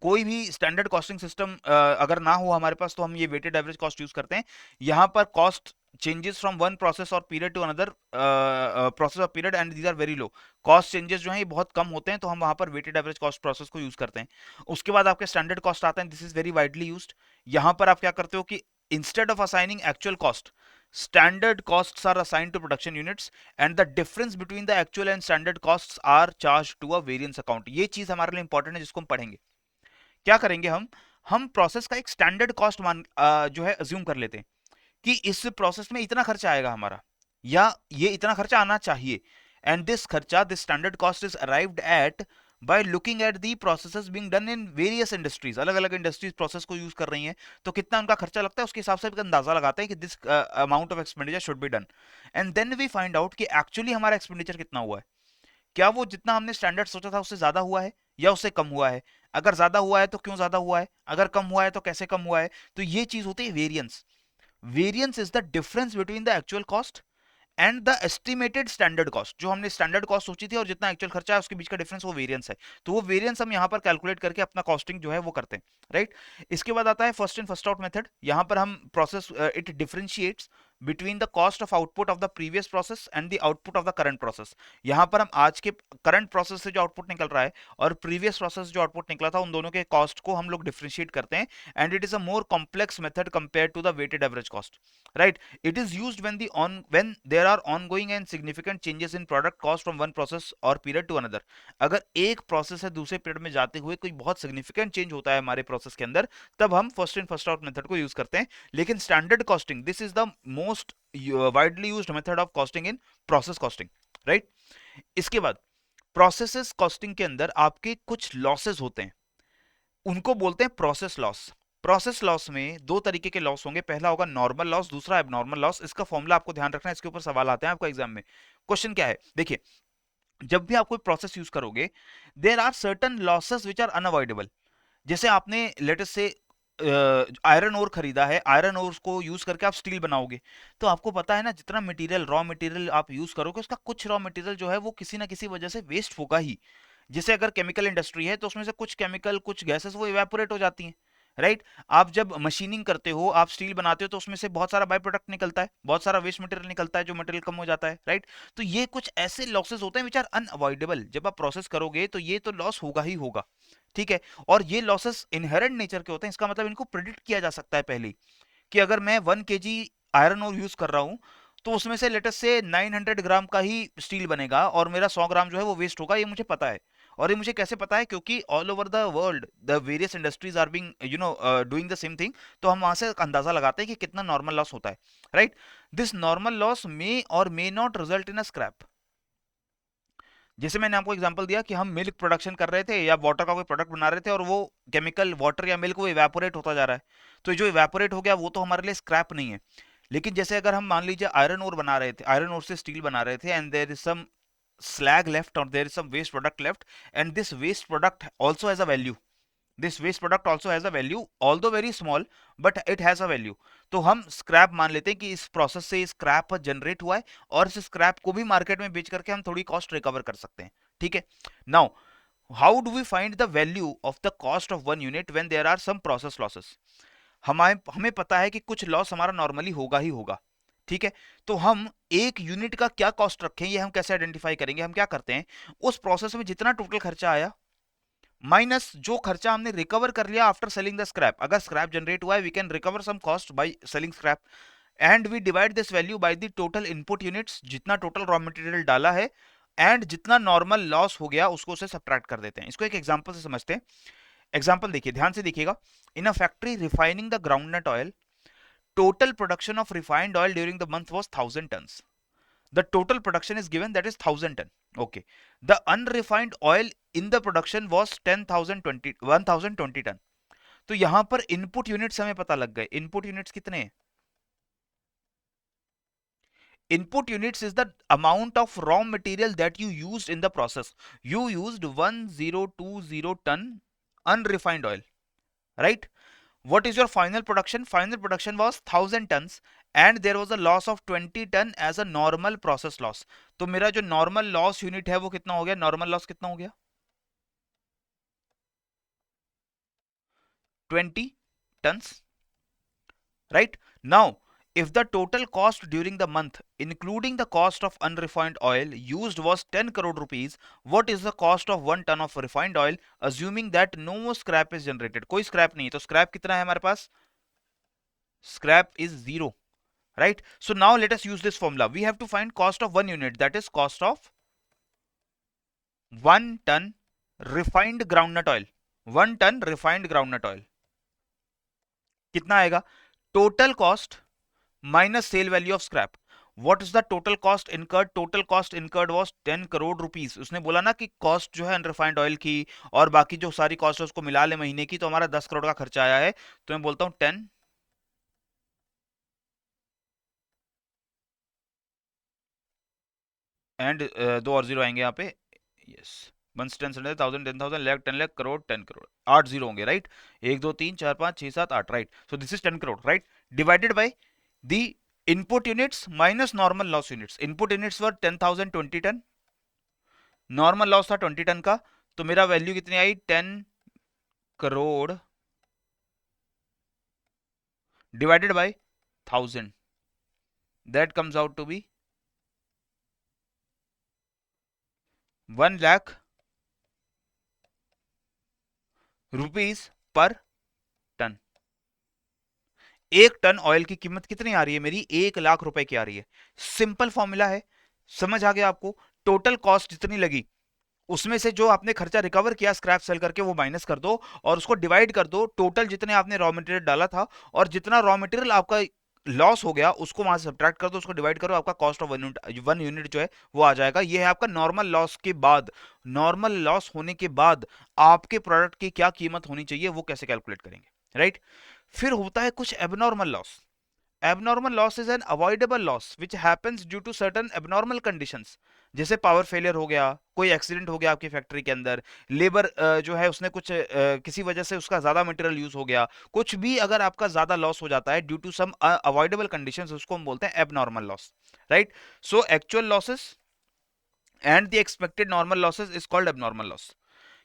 कोई भी स्टैंडर्ड कॉस्टिंग सिस्टम अगर ना हो हमारे पास तो हम ये वेटेड एवरेज कॉस्ट यूज करते हैं। यहाँ पर cost changes from one process और पीरियड टू अनदर प्रोसेस और period and these are very low. Cost changes जो हैं ये बहुत कम होते हैं, तो हम वहां पर वेटेड एवरेज कॉस्ट प्रोसेस को यूज करते हैं। उसके बाद आपके स्टैंडर्ड कॉस्ट आते हैं, this is very widely used. यहाँ पर आप क्या करते हो कि instead of assigning actual cost, standard costs are assigned to production units and the difference between the actual and standard costs are charged to a variance account। ये चीज हमारे लिए इंपॉर्टेंट है जिसको हम पढ़ेंगे। क्या करेंगे हम प्रोसेस का एक स्टैंडर्ड कॉस्ट जो है अज्यूम कर लेते हैं कि इस प्रोसेस में इतना खर्चा आएगा हमारा, या ये इतना खर्चा आना चाहिए, एंड दिस खर्चा, this standard cost is arrived at by looking at the processes being done in various industries। अलग अलग इंडस्ट्रीज प्रोसेस को यूज कर रही हैं, तो कितना उनका खर्चा लगता है उसके हिसाब से एक अंदाजा लगाते हैं कि this amount of expenditure should be done, and then we find out कि एक्चुअली हमारा एक्सपेंडिचर कितना हुआ है, क्या वो जितना हमने स्टैंडर्ड सोचा था उससे ज्यादा हुआ है या उससे कम हुआ है। अगर ज्यादा हुआ है तो क्यों ज्यादा हुआ है, अगर कम हुआ है तो कैसे कम हुआ है। तो ये चीज होती है variance. Variance is the difference between the actual cost and the estimated standard cost. जो हमने स्टैंडर्ड कॉस्ट सोची थी और जितना एक्चुअल खर्चा है उसके बीच का डिफरेंस वो वेरिएंस है। तो वो वेरिएंस हम यहाँ पर कैलकुलेट करके अपना कॉस्टिंग जो है वो करते हैं, राइट? इसके बाद आता है first in first out method. यहाँ पर हम process it differentiates between the cost of output of the previous process and the output of the current process. यहाँ पर हम आज के करंट प्रोसेस से जो आउटपुट निकल रहा है और प्रीवियस प्रोसेस जो आउटपुट निकला था, उन दोनों के कॉस्ट को हम लोग डिफरेंशिएट करते हैं, and it is a more complex method compare to the weighted average cost, right. It is used when there are ongoing and significant changes in product cost from one process or period to another। अगर एक प्रोसेस से दूसरे पीरियड में जाते हुए कोई बहुत सिग्निफिकेंट चेंज होता है हमारे प्रोसेस के अंदर, तब हम first in first out method को यूज करते हैं। लेकिन standard costing, this is the most widely used method of costing in process costing, right. इसके बाद प्रोसेसेस कॉस्टिंग के अंदर आपके कुछ लॉसेस होते हैं, उनको बोलते हैं प्रोसेस लॉस। प्रोसेस लॉस में दो तरीके के लॉस होंगे, पहला होगा नॉर्मल लॉस, दूसरा एबनॉर्मल लॉस। इसका फॉर्मूला आपको ध्यान रखना है, इसके ऊपर सवाल आते हैं आपको एग्जाम में। क्वेश्चन क्या है, देखिए, जब भी आप कोई प्रोसेस यूज करोगे, there are certain losses which are unavoidable. जैसे आपने लेटेस्ट से आयरन ओर खरीदा है, आयरन ओर को यूज करके आप स्टील बनाओगे, तो आपको पता है ना, जितना मटेरियल रॉ मटेरियल आप यूज करोगे, उसका कुछ रॉ मटेरियल जो है वो किसी ना किसी वजह से वेस्ट होगा ही। जैसे अगर केमिकल इंडस्ट्री है तो उसमें से कुछ केमिकल, कुछ गैसेस वो इवेपोरेट हो जाती हैं, राइट। आप जब मशीनिंग करते हो, आप स्टील बनाते हो, तो उसमें से बहुत सारा बाय प्रोडक्ट निकलता है, बहुत सारा वेस्ट मटेरियल निकलता है, जो मटेरियल कम हो जाता है, राइट। तो ये कुछ ऐसे लॉसेस होते हैं विच आर अनअवॉइडेबल। जब आप प्रोसेस करोगे तो ये तो लॉस होगा ही होगा, ठीक है। और ये लॉसेस इनहेरेंट नेचर के होते हैं, इसका मतलब इनको प्रिडिक्ट किया जा सकता है पहले ही, कि अगर मैं 1 kg आयरन और यूज कर रहा हूं, तो उसमें से लेटेस्ट से 900 ग्राम का ही स्टील बनेगा और मेरा 100 ग्राम जो है वो वेस्ट होगा, ये मुझे पता है। और ये मुझे कैसे पता है, क्योंकि all over the world the various industries are being doing the same thing. तो हम वहां से अंदाजा लगाते हैं कि कितना नॉर्मल लॉस होता है, राइट। दिस नॉर्मल लॉस मे और may not result in a scrap. जैसे मैंने आपको एग्जांपल दिया कि हम मिल्क प्रोडक्शन कर रहे थे या वाटर का कोई प्रोडक्ट बना रहे थे, और वो केमिकल वाटर या मिल्क वो इवेपोरेट होता जा रहा है, तो जो इवेपोरेट हो गया वो तो हमारे लिए स्क्रैप नहीं है। लेकिन जैसे अगर हम मान लीजिए आयरन ओर बना रहे थे, आयरन ओर से स्टील बना रहे थे, and there is some slag left or there is some waste product left, and this waste product also has a value, this waste product also has a value, although very small, but it has a value। तो हम स्क्रैप मान लेते हैं कि इस प्रोसेस से स्क्रैप जनरेट हुआ है, और इस स्क्रैप को भी मार्केट में बेच करके हम थोड़ी कॉस्ट रिकवर कर सकते हैं, ठीक है। Now how do we find the value of the cost of one unit when there are some process losses. हमें पता है कि कुछ लॉस हमारा नॉर्मली होगा ही होगा, ठीक है। तो हम एक यूनिट का क्या कॉस्ट रखें, ये हम कैसे आइडेंटिफाई करेंगे। हम क्या करते हैं, उस प्रोसेस में जितना टोटल खर्चा आया माइनस जो खर्चा हमने रिकवर कर लिया आफ्टर सेलिंग द स्क्रैप। अगर स्क्रैप जनरेट हुआ है, we can recover some cost by selling scrap, and we divide this value by the total input units, जितना टोटल रॉ मटेरियल डाला है, एंड जितना नॉर्मल लॉस हो गया उसको उसे सब्ट्रैक्ट कर देते हैं। इसको एक एग्जांपल से समझते हैं। एग्जांपल देखिए, ध्यान से देखिएगा। In a factory refining the groundnut oil, total production of refined oil during the month was 1000 tons. The total production is given, that is 1000 ton, okay। The unrefined oil in the production was 1020 ton। तो यहां पर इनपुट यूनिट्स हमें पता लग गए। इनपुट यूनिट्स कितने हैं, input units is the amount of raw material that you used in the process। You used 1020 ton unrefined oil, right। What is your final production? Final production was 1000 tons, and there was a loss of 20 ton as a normal process loss। तो मेरा जो normal loss unit है वो कितना हो गया, normal loss कितना हो गया, 20 tons, right। Now if the total cost during the month including the cost of unrefined oil used was 10 crore rupees, what is the cost of 1 ton of refined oil, assuming that no scrap is generated। कोई scrap नहीं है, तो scrap कितना है हमारे पास, scrap is 0, right। So now let us use this formula। We have to find cost of 1 unit, that is cost of 1 ton refined groundnut oil। 1 ton refined groundnut oil कितना आएगा, total cost minus sale value of scrap। What is the total cost incurred? Total cost incurred was 10 crore rupees। उसने बोला ना कि कॉस्ट जो है अनरिफाइंड ऑयल की और बाकी जो सारी कॉस्ट है उसको मिला ले महीने की, तो हमारा 10 करोड़ का खर्चा आया है। तो मैं बोलता हूं 10 एंड दो और जीरो आएंगे यहाँ पे, यस। 1 10 10,000 लाख 10 लाख करोड़ 10 करोड़, 8 जीरो होंगे, right. 1 2 3 4 5 6 7 8, right. So this is 10 crore, right, divided by the input units minus normal loss units. Input units were 10,020 ton, normal loss था 20 टन का, तो मेरा वैल्यू कितनी आई, 10 crore divided by 1000, that comes out to be 1 lakh rupees per ton. 1 ton oil की कीमत कितनी आ रही है मेरी? 1 लाख रुपए की आ रही है। सिंपल फॉर्मूला है, समझ आ गया आपको? टोटल कॉस्ट जितनी लगी उसमें से जो आपने खर्चा रिकवर किया स्क्रैप सेल करके वो माइनस कर दो और उसको डिवाइड कर दो टोटल जितने आपने रॉ मटेरियल डाला था, और जितना रॉ मटेरियल आपका लॉस हो गया उसको वहां से सब्ट्रैक्ट कर दो, उसको डिवाइड करो, आपका कॉस्ट ऑफ 1 यूनिट जो है वो आ जाएगा। ये है आपका नॉर्मल लॉस के बाद। नॉर्मल लॉस होने के बाद आपके प्रोडक्ट की क्या कीमत होनी चाहिए वो कैसे कैलकुलेट करेंगे, राइट? फिर होता है कुछ abnormal loss. Abnormal loss is an avoidable loss which happens due to certain abnormal conditions। जैसे पावर फेलियर हो गया, कोई एक्सीडेंट हो गया आपकी फैक्ट्री के अंदर, लेबर जो है उसने कुछ किसी वजह से उसका ज्यादा मटेरियल यूज हो गया, कुछ भी अगर आपका ज्यादा लॉस हो जाता है due to some avoidable conditions, उसको हम बोलते हैं abnormal loss, right? So actual losses and the expected normal losses is called abnormal loss.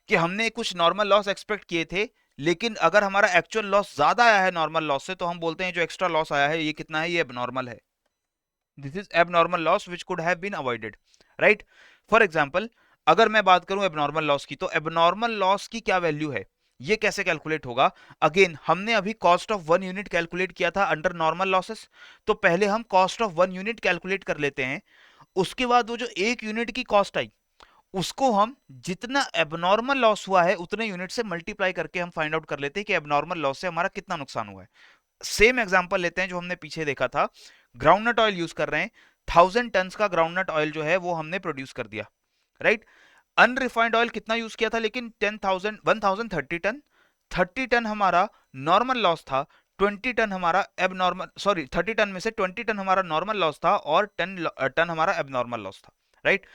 कि हमने कुछ नॉर्मल लॉस एक्सपेक्ट किए थे, लेकिन अगर हमारा एक्चुअल लॉस ज्यादा आया है नॉर्मल लॉस से, तो हम बोलते हैं जो एक्स्ट्रा लॉस आया है ये कितना है, ये एबनॉर्मल है। This is abnormal loss which could have been avoided, right? For example, अगर मैं बात करूं एबनॉर्मल लॉस की, तो एबनॉर्मल लॉस की क्या वैल्यू है, ये कैसे कैलकुलेट होगा? अगेन हमने अभी कॉस्ट ऑफ 1 यूनिट कैलकुलेट किया था अंडर नॉर्मल लॉसेस, तो पहले हम कॉस्ट ऑफ 1 यूनिट कैलकुलेट कर लेते हैं। उसके बाद वो जो 1 यूनिट की कॉस्ट आई उसको हम जितना एबनॉर्मल लॉस हुआ है उतने यूनिट से मल्टीप्लाई करके हम फाइंड आउट कर लेते हैं कि एबनॉर्मल लॉस से हमारा कितना नुकसान हुआ है। सेम एग्जांपल लेते हैं जो हमने पीछे देखा था, ग्राउंडनट ऑयल यूज कर रहे हैं, 1000 टन का ग्राउंडनट ऑयल जो है वो हमने प्रोड्यूस कर दिया, राइट? अनरिफाइंड ऑयल कितना यूज किया था लेकिन 10,000 1030 टन। 30 टन हमारा नॉर्मल लॉस था, 20 टन हमारा एबनॉर्मल, सॉरी 30 टन में से 20 टन हमारा नॉर्मल लॉस था और 10 टन हमारा एबनॉर्मल लॉस था, right?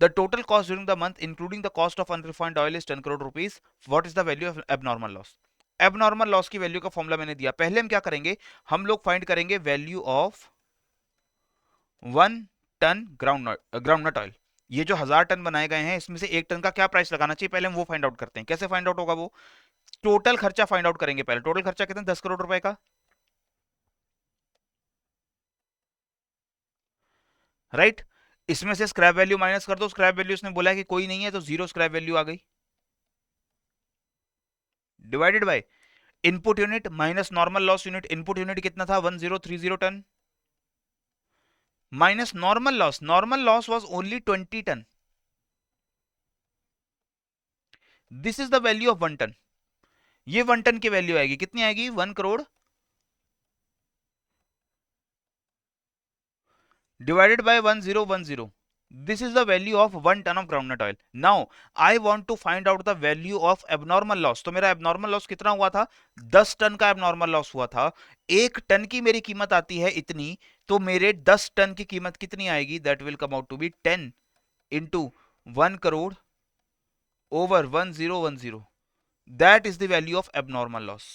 The total cost during the month, including the cost of unrefined oil, is 10 crore rupees. What is the value of abnormal loss? Abnormal loss की वैल्यू का फॉर्मूला मैंने दिया। पहले हम क्या करेंगे, हम लोग फाइंड करेंगे value of 1 ton groundnut oil. ये जो 1000 टन बनाए गए हैं इसमें से 1 टन का क्या प्राइस लगाना चाहिए, पहले हम वो फाइंड आउट करते हैं। कैसे फाइंड आउट होगा वो? टोटल खर्चा फाइंड आउट करेंगे पहले। टोटल खर्चा कितना? 10 करोड़ रुपए का, राइट? इसमें से स्क्रैप वैल्यू माइनस कर दो। स्क्रैप वैल्यू उसने बोला है कि कोई नहीं है, तो जीरो स्क्रैप वैल्यू आ गई, divided by input unit minus normal loss unit. Input unit कितना था? 1030 ton minus normal loss. Normal loss was only 20 ton. This is the value of 1 ton. ये 1 टन की वैल्यू आएगी, कितनी आएगी? 1 crore divided by 1010। This is the value of 1 ton of groundnut oil. Now I want to find out the value of abnormal loss. तो मेरा abnormal loss कितना हुआ था? 10 टन का abnormal loss हुआ था। 1 टन की मेरी कीमत आती है इतनी, तो मेरे 10 टन की कीमत कितनी आएगी? That will come out to be 10 into 1 crore over 1010. That is the value of abnormal loss.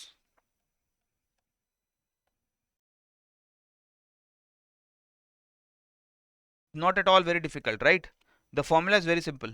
Not at all very difficult, right? The formula is very simple.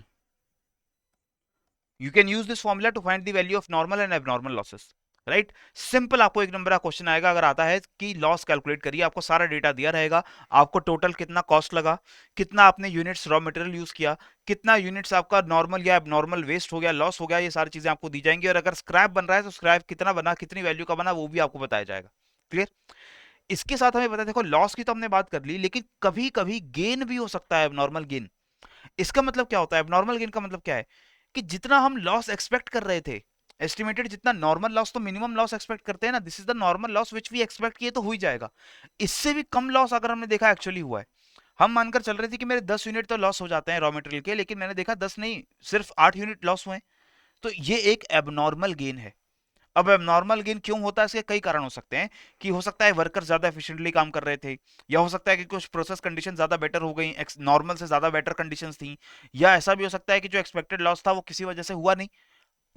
You can use this formula to find the value of normal and abnormal losses, right? Simple. आपको एक नंबर का क्वेश्चन आएगा अगर आता है कि लॉस कैलकुलेट करिए, आपको सारा डेटा दिया रहेगा, आपको टोटल कितना कॉस्ट लगा, कितना आपने यूनिट्स रॉ मटेरियल यूज किया, कितना यूनिट्स आपका नॉर्मल या एबनॉर्मल वेस्ट हो गया, लॉस हो गया, ये सारी चीजें आपको दी जाएंगी। और अगर स्क्रैप बन रहा है तो स्क्रैप कितना बना, कितनी वैल्यू का बना, वो भी आपको बताया जाएगा। क्लियर? इसके साथ हमें पता है, देखो लॉस की तो हमने बात कर ली, लेकिन कभी कभी गेन भी हो सकता है, एबनॉर्मल गेन। इसका मतलब क्या होता है? एबनॉर्मल गेन का मतलब क्या है कि जितना हम लॉस एक्सपेक्ट कर रहे थे, एस्टिमेटेड जितना नॉर्मल लॉस, तो मिनिमम लॉस एक्सपेक्ट करते हैं ना, this is the normal loss which we expect किए तो हो ही जाएगा। इससे भी कम लॉस अगर हमने देखा एक्चुअली हुआ है, हम मानकर चल रहे थे कि मेरे 10 यूनिट तो लॉस हो जाते हैं रॉ मटेरियल के, लेकिन मैंने देखा 10 नहीं, सिर्फ 8 यूनिट लॉस हुए, तो ये एक एबनॉर्मल गेन है। अब एबनॉर्मल गेन क्यों होता है? इसके कई कारण हो सकते हैं। कि हो सकता है वर्कर ज्यादा एफिशिएंटली काम कर रहे थे, या हो सकता है कि कुछ प्रोसेस कंडीशन ज्यादा बेटर हो गई, नॉर्मल से ज्यादा बेटर कंडीशंस थी, या ऐसा भी हो सकता है कि जो एक्सपेक्टेड लॉस था वो किसी वजह से हुआ नहीं,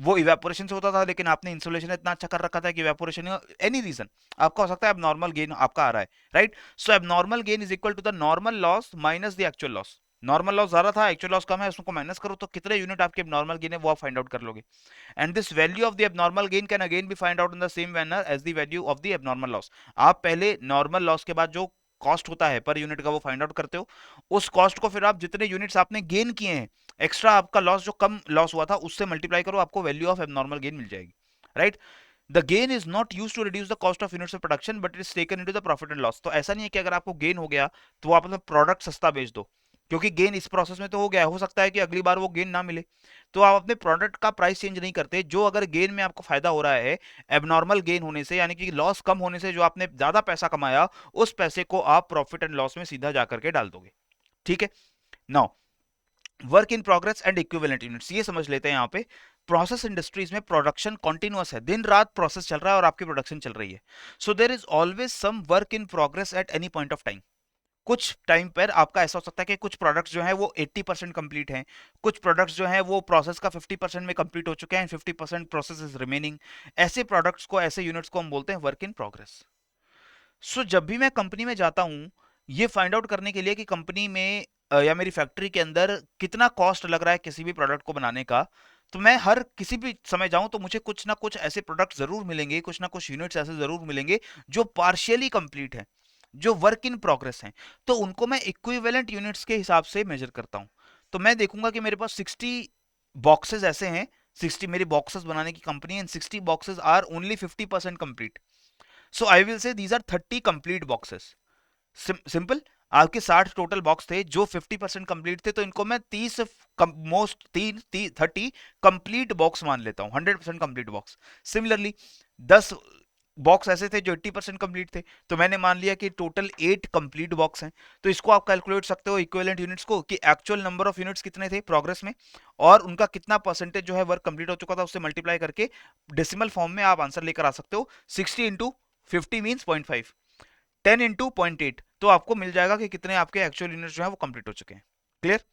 वो इवेपोरेशन से होता था, लेकिन आपने इंसुलेशन इतना अच्छा कर रखा था कि इवेपोरेशन, एनी रीजन आपका हो सकता है एबनॉर्मल गेन आपका आ रहा है, right? So abnormal gain is equal to the normal loss minus the actual loss. Normal loss ज्यादा था, एक्चुअल लॉस कम है, उसको माइनस करो तो कितने यूनिट आपके एबनॉर्मल गेन है वो आप फाइंड आउट कर लोगे। And this value of the abnormal gain can again be find out in the same manner as the value of the abnormal loss. आप पहले नॉर्मल लॉस के बाद जो कॉस्ट होता है पर यूनिट का वो फाइंड आउट करते हो। उस कॉस्ट को फिर आप जितने यूनिट्स आपने गेन किए हैं, एक्स्ट्रा आपका लॉस जो कम लॉस हुआ था उससे मल्टीप्लाई करो, आपको वैल्यू ऑफ एबनॉर्मल गेन मिल जाएगी, right. The gain is not use to reduce the cost of units of production but it is taken into the profit and loss. तो ऐसा नहीं है कि अगर आपको गेन हो गया तो आप अपना प्रोडक्ट सस्ता बेच दो, क्योंकि गेन इस प्रोसेस में तो हो गया, हो सकता है कि अगली बार वो गेन ना मिले, तो आप अपने प्रोडक्ट का प्राइस चेंज नहीं करते। जो अगर गेन में आपको फायदा हो रहा है एबनॉर्मल गेन होने से, यानी कि लॉस कम होने से, जो आपने ज्यादा पैसा कमाया उस पैसे को आप प्रॉफिट एंड लॉस में सीधा जाकर के डाल दोगे, ठीक है। Now work in progress and equivalent units, ये समझ लेते हैं। यहाँ पे प्रोसेस इंडस्ट्रीज में प्रोडक्शन कॉन्टिन्यूअस है, दिन रात प्रोसेस चल रहा है और आपकी प्रोडक्शन चल रही है। So there is always some work in progress at any point of time. कुछ टाइम पर आपका ऐसा हो सकता है कि कुछ प्रोडक्ट्स जो हैं वो 80% कंप्लीट हैं, कुछ प्रोडक्ट्स जो हैं वो प्रोसेस का 50% में कंप्लीट हो चुके हैं, 50% प्रोसेस इज रिमेनिंग। ऐसे प्रोडक्ट्स को, ऐसे यूनिट्स को हम बोलते हैं वर्क इन प्रोग्रेस। सो जब भी मैं कंपनी में जाता हूं ये फाइंड आउट करने के लिए कि कंपनी में या मेरी फैक्ट्री के अंदर कितना कॉस्ट लग रहा है किसी भी प्रोडक्ट को बनाने का, तो मैं हर किसी भी समय जाऊं तो मुझे कुछ ना कुछ ऐसे प्रोडक्ट जरूर मिलेंगे, कुछ ना कुछ यूनिट्स ऐसे जरूर मिलेंगे जो पार्शियली कंप्लीट हैं, जो वर्क इन प्रोग्रेस हैं। तो उनको मैं इक्विवेलेंट यूनिट्स के हिसाब से मेजर करता हूं। तो मैं देखूंगा कि मेरे पास 60 बॉक्सेस ऐसे हैं, 60 मेरी बॉक्सेस बनाने की कंपनी है, 60 boxes are only 50% complete. So I will say these are 30 complete boxes. Simple, आपके 60 टोटल बॉक्स थे जो 50% कंप्लीट थे, तो इनको मैं 30 मोस्ट 30 कंप्लीट बॉक्स मान लेता हूं, 100% कंप्लीट बॉक्स। सिमिलरली 10 बॉक्स ऐसे थे जो 80% कंप्लीट थे, तो मैंने मान लिया कि टोटल 8 कंप्लीट बॉक्स हैं। तो इसको आप कैलकुलेट सकते हो इक्विवेलेंट यूनिट्स को, कि एक्चुअल नंबर ऑफ यूनिट्स कितने थे प्रोग्रेस में और उनका कितना परसेंटेज जो है वर्क कंप्लीट हो चुका था, उससे मल्टीप्लाई करके डेसिमल फॉर्म में आप आंसर लेकर आ सकते हो। 60 इंटू 50 मीन्स 0.5, 10 इंटू 0.8, तो आपको मिल जाएगा कि कितने आपके एक्चुअल यूनिट्स जो है वो कंप्लीट हो चुके हैं। क्लियर।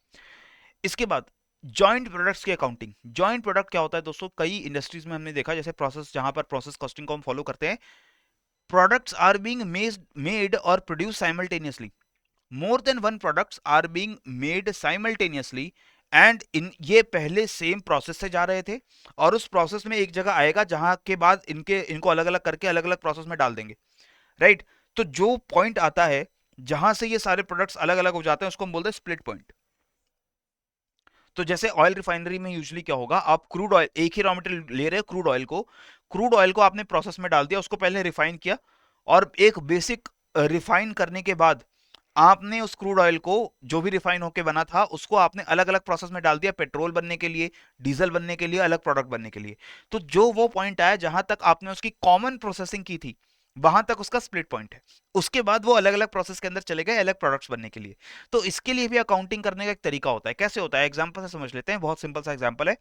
इसके बाद जॉइंट प्रोडक्ट्स की अकाउंटिंग। जॉइंट प्रोडक्ट क्या होता है दोस्तों, कई इंडस्ट्रीज में हमने देखा, जैसे प्रोसेस, जहां पर प्रोसेस कॉस्टिंग को हम फॉलो करते हैं, प्रोडक्ट्स आर बीइंग मेड और produce simultaneously. More than one products are being made simultaneously and in ये पहले सेम प्रोसेस से जा रहे थे और उस प्रोसेस में एक जगह आएगा जहां के बाद इनको अलग अलग करके अलग अलग प्रोसेस में डाल देंगे, राइट। तो जो पॉइंट आता है जहां से ये सारे प्रोडक्ट्स अलग अलग हो जाते हैं उसको हम बोलते हैं स्प्लिट पॉइंट। तो जैसे ऑयल रिफाइनरी में यूजुअली क्या होगा, आप क्रूड ऑयल, एक ही रॉ मटेरियल ले रहे हैं, क्रूड ऑयल को आपने प्रोसेस में डाल दिया, उसको पहले रिफाइन किया और एक बेसिक रिफाइन करने के बाद आपने उस क्रूड ऑयल को, जो भी रिफाइन होके बना था, उसको आपने अलग अलग प्रोसेस में डाल दिया, पेट्रोल बनने के लिए, डीजल बनने के लिए, अलग प्रोडक्ट बनने के लिए। तो जो वो पॉइंट आया जहां तक आपने उसकी कॉमन प्रोसेसिंग की थी, वहां तक उसका स्प्लिट पॉइंट है। उसके बाद वो अलग अलग प्रोसेस के अंदर चले गए अलग प्रोडक्ट्स बनने के लिए। तो इसके लिए भी अकाउंटिंग करने का एक तरीका होता है। कैसे होता है, एग्जाम्पल से समझ लेते हैं, बहुत सिंपल सा एग्जाम्पल है।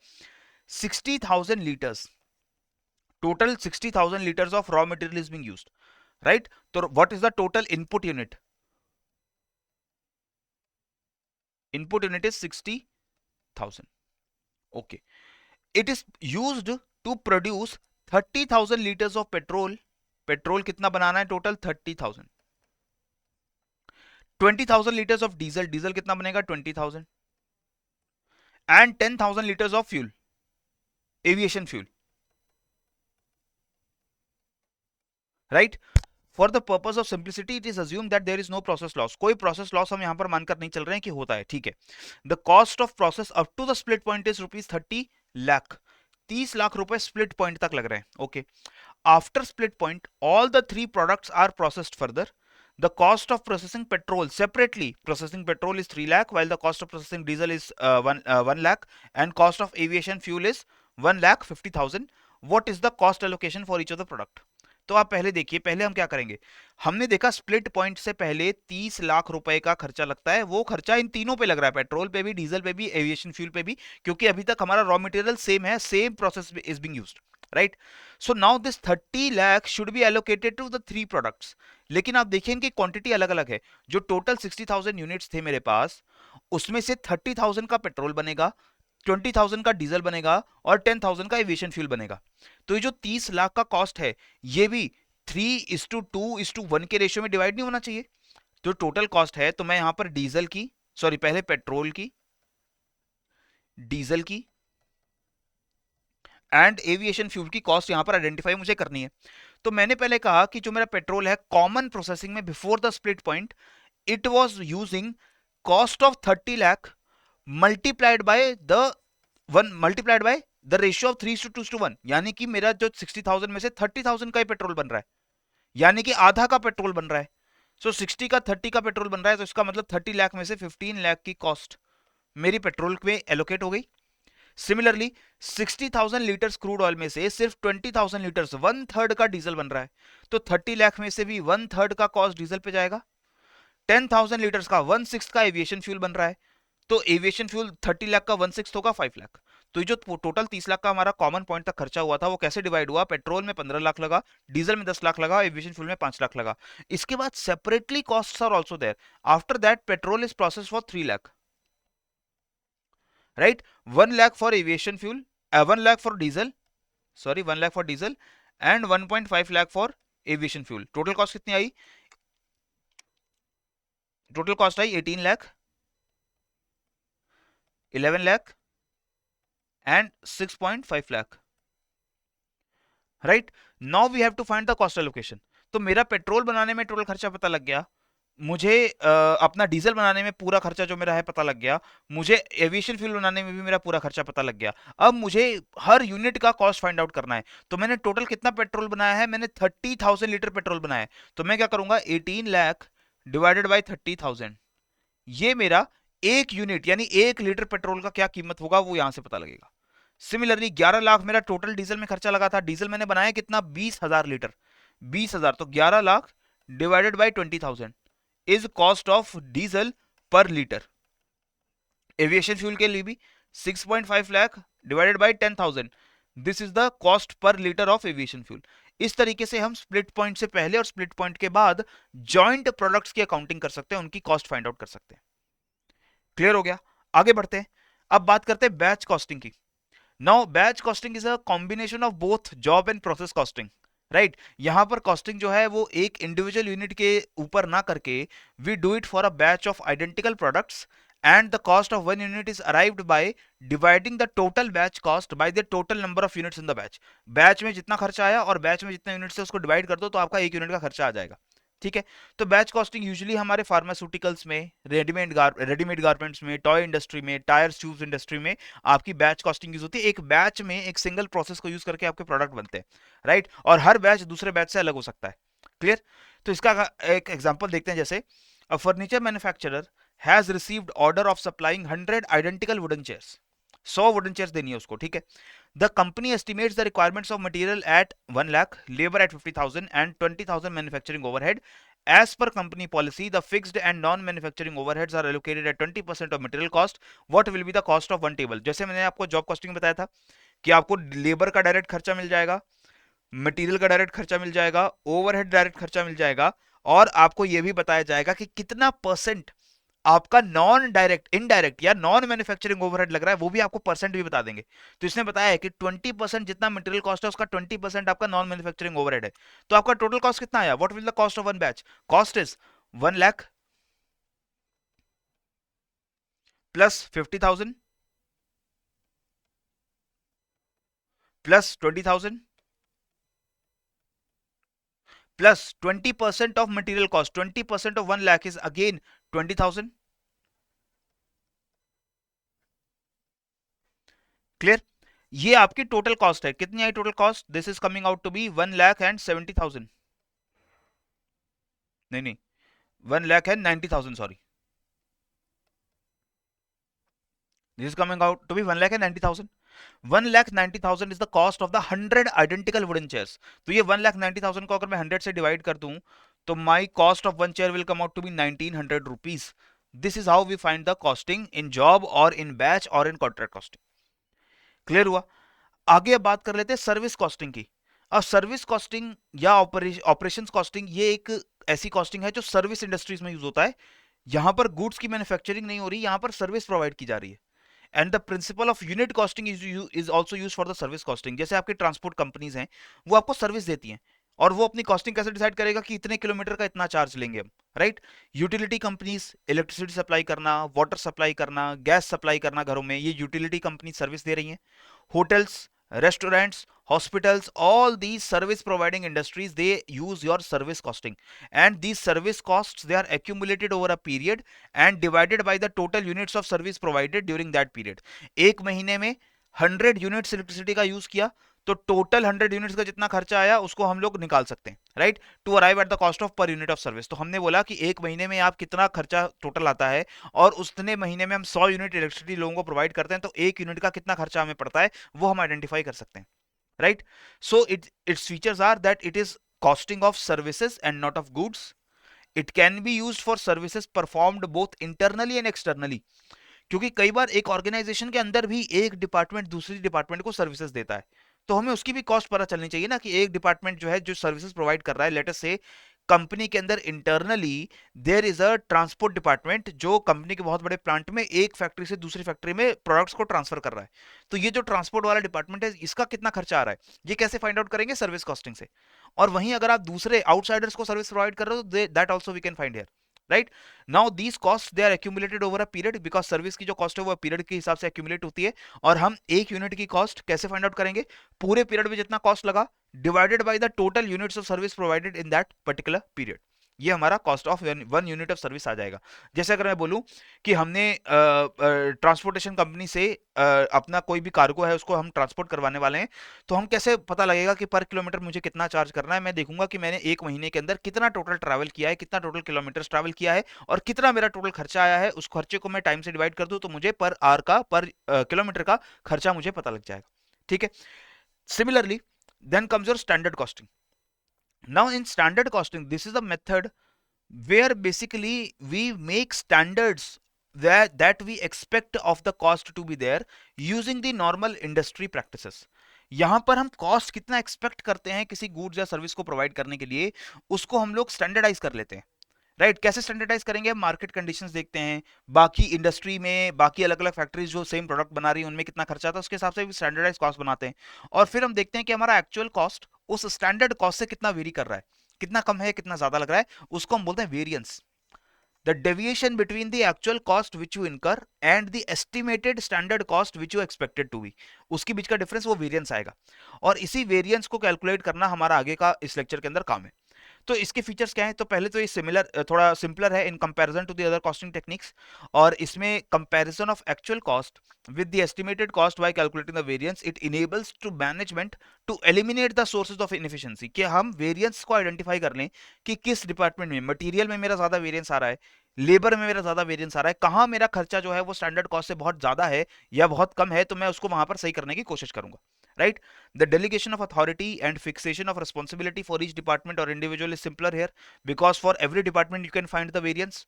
60,000 litres, total 60,000 litres of raw material is being used, right. तो what is the total input unit? Input unit is 60,000, okay. It is used to produce 30,000 litres of petrol. Petrol कितना बनाना है total? 30,000। 20,000 litres of diesel, diesel कितना बनेगा? 20,000। And 10,000 litres of fuel, aviation fuel, right. For the purpose of simplicity it is assume that there is no process loss. कोई प्रोसेस लॉस हम यहां पर मानकर नहीं चल रहे हैं कि होता है, ठीक है। The cost of process up to the split point is ₹30 lakh. 30 lakh रुपए स्प्लिट पॉइंट तक लग रहे हैं, okay. After split point all the 3 products are processed further. The cost of processing petrol separately, processing petrol is 3 lakh, while the cost of processing diesel is 1 lakh, and cost of aviation fuel is 1,50,000. What is the cost allocation for each of the product? तो आप पहले देखिए, पहले हम क्या करेंगे, हमने देखा स्प्लिट पॉइंट से पहले 30 लाख रुपए का खर्चा लगता है, वो खर्चा इन तीनों पे लग रहा है, पेट्रोल पे भी, डीजल पे भी, एविएशन फ्यूल पे भी, क्योंकि अभी तक हमारा रॉ मटेरियल सेम है, same process is being used, right. So now this 30 lakh should be allocated to the 3 products. लेकिन आप देखिए इनकी क्वांटिटी अलग अलग है। जो टोटल 60,000 यूनिट्स थे मेरे पास, उसमें से 30,000 का पेट्रोल बनेगा, 20,000 का डीजल बनेगा और 10,000 का एविएशन फ्यूल बनेगा। तो ये जो 30 लाख का कॉस्ट है, ये भी 3:2:1 के रेशियो में डिवाइड नहीं होना चाहिए। जो टोटल कॉस्ट है, तो मैं यहां पर डीजल की, सॉरी पहले पेट्रोल की, डीजल की एंड एविएशन फ्यूल की कॉस्ट यहां पर आइडेंटिफाई मुझे करनी है। तो मैंने पहले कहा कि जो मेरा पेट्रोल है कॉमन प्रोसेसिंग में before the split point, it was using cost of 30 lakh multiplied by the ratio of 3:1, यानी कि मेरा जो 60,000 में से 30,000 का ही पेट्रोल बन रहा है, यानी कि आधा का पेट्रोल बन रहा है। सो 60 का 30 का पेट्रोल बन रहा है, तो इसका मतलब 30 लाख में से 15 लाख की कॉस्ट मेरी पेट्रोल में एलोकेट हो गई। सिमिलरली 60,000 लीटर्स क्रूड ऑयल में से सिर्फ 20,000 लीटर्स, 1/3 का डीजल बन रहा है, तो 30 लाख में से भी 1/3 का कॉस्ट डीजल पे जाएगा। 10,000 लीटर्स का 1/6 का एविएशन फ्यूल बन रहा है, तो एविएशन फ्यूल 30 लाख का 1/6 होगा 5 लाख। तो ये जो टोटल 30 लाख का हमारा कॉमन पॉइंट तक खर्चा हुआ था, वो कैसे डिवाइड हुआ? पेट्रोल में 15 लाख लगा, डीजल में 10 लाख लगा, एविएशन फ्यूल में 5 लाख लगा। इसके बाद separately costs are also there. After that petrol is process for 3 lakh, right? 1 lakh for aviation fuel, 1 lakh for diesel, sorry 1 lakh for diesel and 1.5 lakh for aviation fuel. Total cost कितनी आई? टोटल कॉस्ट आई 18 lakh, 11 lakh and 6.5 lakh, right? Now we have to find the cost allocation. तो मेरा पेट्रोल बनाने में टोटल खर्चा पता लग गया, मुझे अपना डीजल बनाने में पूरा खर्चा जो मेरा है पता लग गया, मुझे एविएशन फ्यूल बनाने में भी मेरा पूरा खर्चा पता लग गया। अब मुझे हर यूनिट का कॉस्ट फाइंड आउट करना है। तो मैंने टोटल कितना पेट्रोल बनाया है? मैंने 30,000 लीटर पेट्रोल बनाया है। तो मैं क्या करूंगा? 18 लाख डिवाइडेड बाई 30,000, ये मेरा एक यूनिट यानी 1 लीटर पेट्रोल का क्या कीमत होगा वो यहां से पता लगेगा। सिमिलरली 11 लाख मेरा टोटल डीजल में खर्चा लगा था। डीजल मैंने बनाया कितना? 20,000 लीटर, 20,000, तो 11 lakh divided by 20,000 is cost of diesel पर लीटर। एविएशन फ्यूल के लिए भी 6.5 lakh divided by 10,000, this is the cost per litre of aviation fuel. इस तरीके से हम स्प्लिट पॉइंट से पहले और स्प्लिट पॉइंट के बाद जॉइंट प्रोडक्ट्स की अकाउंटिंग कर सकते हैं, उनकी कॉस्ट फाइंड आउट कर सकते हैं। क्लियर हो गया? आगे बढ़ते हैं। अब बात करते हैं बैच कॉस्टिंग की। Now batch costing is a combination of both job and process costing, right? यहां पर कॉस्टिंग जो है वो एक इंडिविजुअल यूनिट के ऊपर ना करके we do it for a batch of identical products and the cost of one unit is arrived by dividing the total batch cost by the total number of units in the batch. Batch में जितना खर्चा आया और बैच में जितने यूनिट्स है उसको डिवाइड कर दो तो आपका एक यूनिट का खर्चा आ जाएगा। ठीक है? तो बैच कॉस्टिंग यूजुअली हमारे फार्मास्यूटिकल्स में, रेडीमेड गारमेंट्स में, टॉय इंडस्ट्री में, टायर शूज इंडस्ट्री में आपकी बैच कॉस्टिंग यूज होती है। एक बैच में एक सिंगल प्रोसेस को यूज करके आपके प्रोडक्ट बनते हैं, राइट? और हर बैच दूसरे बैच से अलग हो सकता है। क्लियर? तो इसका एक एग्जांपल देखते हैं। जैसे a furniture manufacturer has received order of supplying 100 identical wooden chairs, 100 wooden chairs देनी है उसको। ठीक है? The company estimates the requirements of material at 1 lakh, labor at 50,000 and 20,000 manufacturing overhead. As per company policy, the fixed and non-manufacturing overheads are allocated at 20% of material cost. What will be the cost of one table? जैसे मैंने आपको जॉब कॉस्टिंग में बताया था कि आपको लेबर का डायरेक्ट खर्चा मिल जाएगा, मटेरियल का डायरेक्ट खर्चा मिल जाएगा, ओवरहेड डायरेक्ट खर्चा मिल जाएगा, और आपको यह भी बताया जाएगा कि कितना परसेंट आपका नॉन डायरेक्ट, इनडायरेक्ट या नॉन मैन्युफैक्चरिंग ओवरहेड लग रहा है, वो भी आपको परसेंट भी बता देंगे। तो इसने बताया है कि 20% जितना मटेरियल कॉस्ट है उसका 20% आपका नॉन मैन्युफैक्चरिंग ओवरहेड है। तो आपका टोटल कॉस्ट कितना आया? What will the cost of one batch? Cost is 1 lakh plus 50,000 plus 20,000 plus 20% of material cost. 20% of 1 lakh is again 20,000। Clear? ये आपकी टोटल कॉस्ट है। कितनी आई total cost? This is coming out to be 1,70,000, नहीं 1,90,000, sorry, this is coming out to be 1,90,000. 1,90,000 is the cost of the 100 identical wooden chairs. तो ये 1,90,000 को अगर मैं 100 से डिवाइड कर दूं तो my cost of one chair will come out to be 1,900 rupees. This is how we find the costing in job or in batch or in contract costing. Clear हुआ? आगे अब बात कर लेते हैं सर्विस कॉस्टिंग की। अब सर्विस कॉस्टिंग या ऑपरेशंस कॉस्टिंग ये एक ऐसी कॉस्टिंग है जो सर्विस इंडस्ट्रीज में यूज होता है। यहां पर गुड्स की मैन्युफैक्चरिंग नहीं हो रही, यहां पर सर्विस प्रोवाइड की जा रही है। And the principle of unit costing is also use for the service costing. जैसे आपकी ट्रांसपोर्ट कंपनीज हैं, वो आपको सर्विस देती हैं और वो अपनी कॉस्टिंग कैसे डिसाइड करेगा कि इतने किलोमीटर का इतना चार्ज लेंगे हम, right? Utility companies electricity supply करना, वाटर सप्लाई करना, गैस सप्लाई करना घरों में, ये यूटिलिटी कंपनी सर्विस दे रही हैं। Hotels, restaurants, hospitals, all these service providing industries, they use your service costing, and these service costs, they are accumulated over a period and divided by the total units of service provided during that period. एक महीने में 100 यूनिट्स इलेक्ट्रिसिटी का यूज किया, तो टोटल 100 यूनिट्स का जितना खर्चा आया उसको हम लोग निकाल सकते हैं, right, to arrive at the cost of per unit of service. तो हमने बोला कि एक महीने में आप कितना खर्चा टोटल आता है, और उतने महीने में हम 100 यूनिट इलेक्ट्रिसिटी लोगों को प्रोवाइड करते हैं, तो एक यूनिट का कितना खर्चा हमें पड़ता है वो हम आइडेंटिफाई कर सकते हैं, right. So its features are that it is costing of services and not of goods. It can be used for services performed both internally and externally, क्योंकि कई बार एक ऑर्गेनाइजेशन के अंदर भी एक डिपार्टमेंट दूसरी डिपार्टमेंट को सर्विसेज देता है, तो हमें उसकी भी कॉस्ट पता चलनी चाहिए ना, कि एक डिपार्टमेंट जो है जो सर्विसेज प्रोवाइड कर रहा है, लेट अस से कंपनी के अंदर internally there is a transport department जो कंपनी के बहुत बड़े प्लांट में एक फैक्ट्री से दूसरी फैक्ट्री में प्रोडक्ट्स को ट्रांसफर कर रहा है। तो ये जो ट्रांसपोर्ट वाला डिपार्टमेंट है, इसका कितना खर्चा आ रहा है, ये कैसे फाइंड आउट करेंगे, सर्विस कॉस्टिंग से। और वहीं अगर आप दूसरे आउटसाइडर्स को सर्विस प्रोवाइड कर रहे हो, that also we can find here, right. Now these cost they are accumulated over a period, because service की जो कॉस्ट है वो पीरियड के हिसाब से एक्यूमुलेट होती है। और हम एक यूनिट की कॉस्ट कैसे फाइंड आउट करेंगे, पूरे पीरियड में जितना कॉस्ट लगा divided by the total units of service provided in that particular period, ये हमारा cost of one unit of service आ जाएगा। जैसे अगर मैं बोलूं कि हमने ट्रांसपोर्टेशन कंपनी से अपना कोई भी कार्गो है उसको हम ट्रांसपोर्ट करवाने वाले हैं, तो हम कैसे पता लगेगा कि पर किलोमीटर मुझे कितना चार्ज करना है। मैं देखूंगा कि मैंने एक महीने के अंदर कितना टोटल ट्रैवल किया है, कितना टोटल किलोमीटर ट्रैवल किया है, और कितना मेरा टोटल खर्चा आया है। उस खर्चे को मैं टाइम से डिवाइड कर दूं तो मुझे पर आवर का, पर किलोमीटर का खर्चा मुझे पता लग जाएगा, ठीक है। Similarly then comes your standard costing. Now in standard costing, this is a method where basically we make standards that we expect of the cost to be there using the normal industry practices. यहां पर हम कॉस्ट कितना एक्सपेक्ट करते हैं किसी गुड्स या सर्विस को प्रोवाइड करने के लिए, उसको हम लोग स्टैंडर्डाइज कर लेते हैं, राइट। कैसे स्टैंडर्डाइज करेंगे, मार्केट कंडीशंस देखते हैं, बाकी इंडस्ट्री में बाकी अलग अलग फैक्ट्रीज जो सेम प्रोडक्ट बना रही है उनमें कितना खर्चा आता है, उसके हिसाब से भी स्टैंडर्डाइज कॉस्ट बनाते हैं। और फिर हम देखते हैं कि हमारा एक्चुअल कॉस्ट उस स्टैंडर्ड कॉस्ट से कितना वेरी कर रहा है, कितना कम है कितना ज्यादा लग रहा है, उसको हम बोलते हैं variance. The deviation between the actual cost which you incur and the estimated standard cost which you expected to be, उसके बीच का डिफरेंस वो वेरियंस आएगा। और इसी वेरियंस को कैलकुलेट करना हमारा आगे का इस लेक्चर के अंदर काम है। तो इसके फीचर्स क्या हैं, तो पहले तो ये सिमिलर, थोड़ा सिंपलर है in comparison to the other costing techniques. और इसमें comparison of actual cost with the estimated cost by calculating the variance, it enables to management to eliminate the sources of inefficiency, कि हम वेरिएंस को आइडेंटिफाई कर लें कि किस डिपार्टमेंट में, मटेरियल में मेरा ज्यादा वेरिएंस आ रहा है, लेबर में मेरा ज्यादा वेरिएंस आ रहा है, कहाँ मेरा खर्चा जो है वो स्टैंडर्ड कॉस्ट से बहुत ज्यादा है या बहुत कम है, तो मैं उसको वहां पर सही करने की कोशिश करूंगा, right? The delegation of authority and fixation of responsibility for each department or individual is simpler here, because for every department you can find the variance.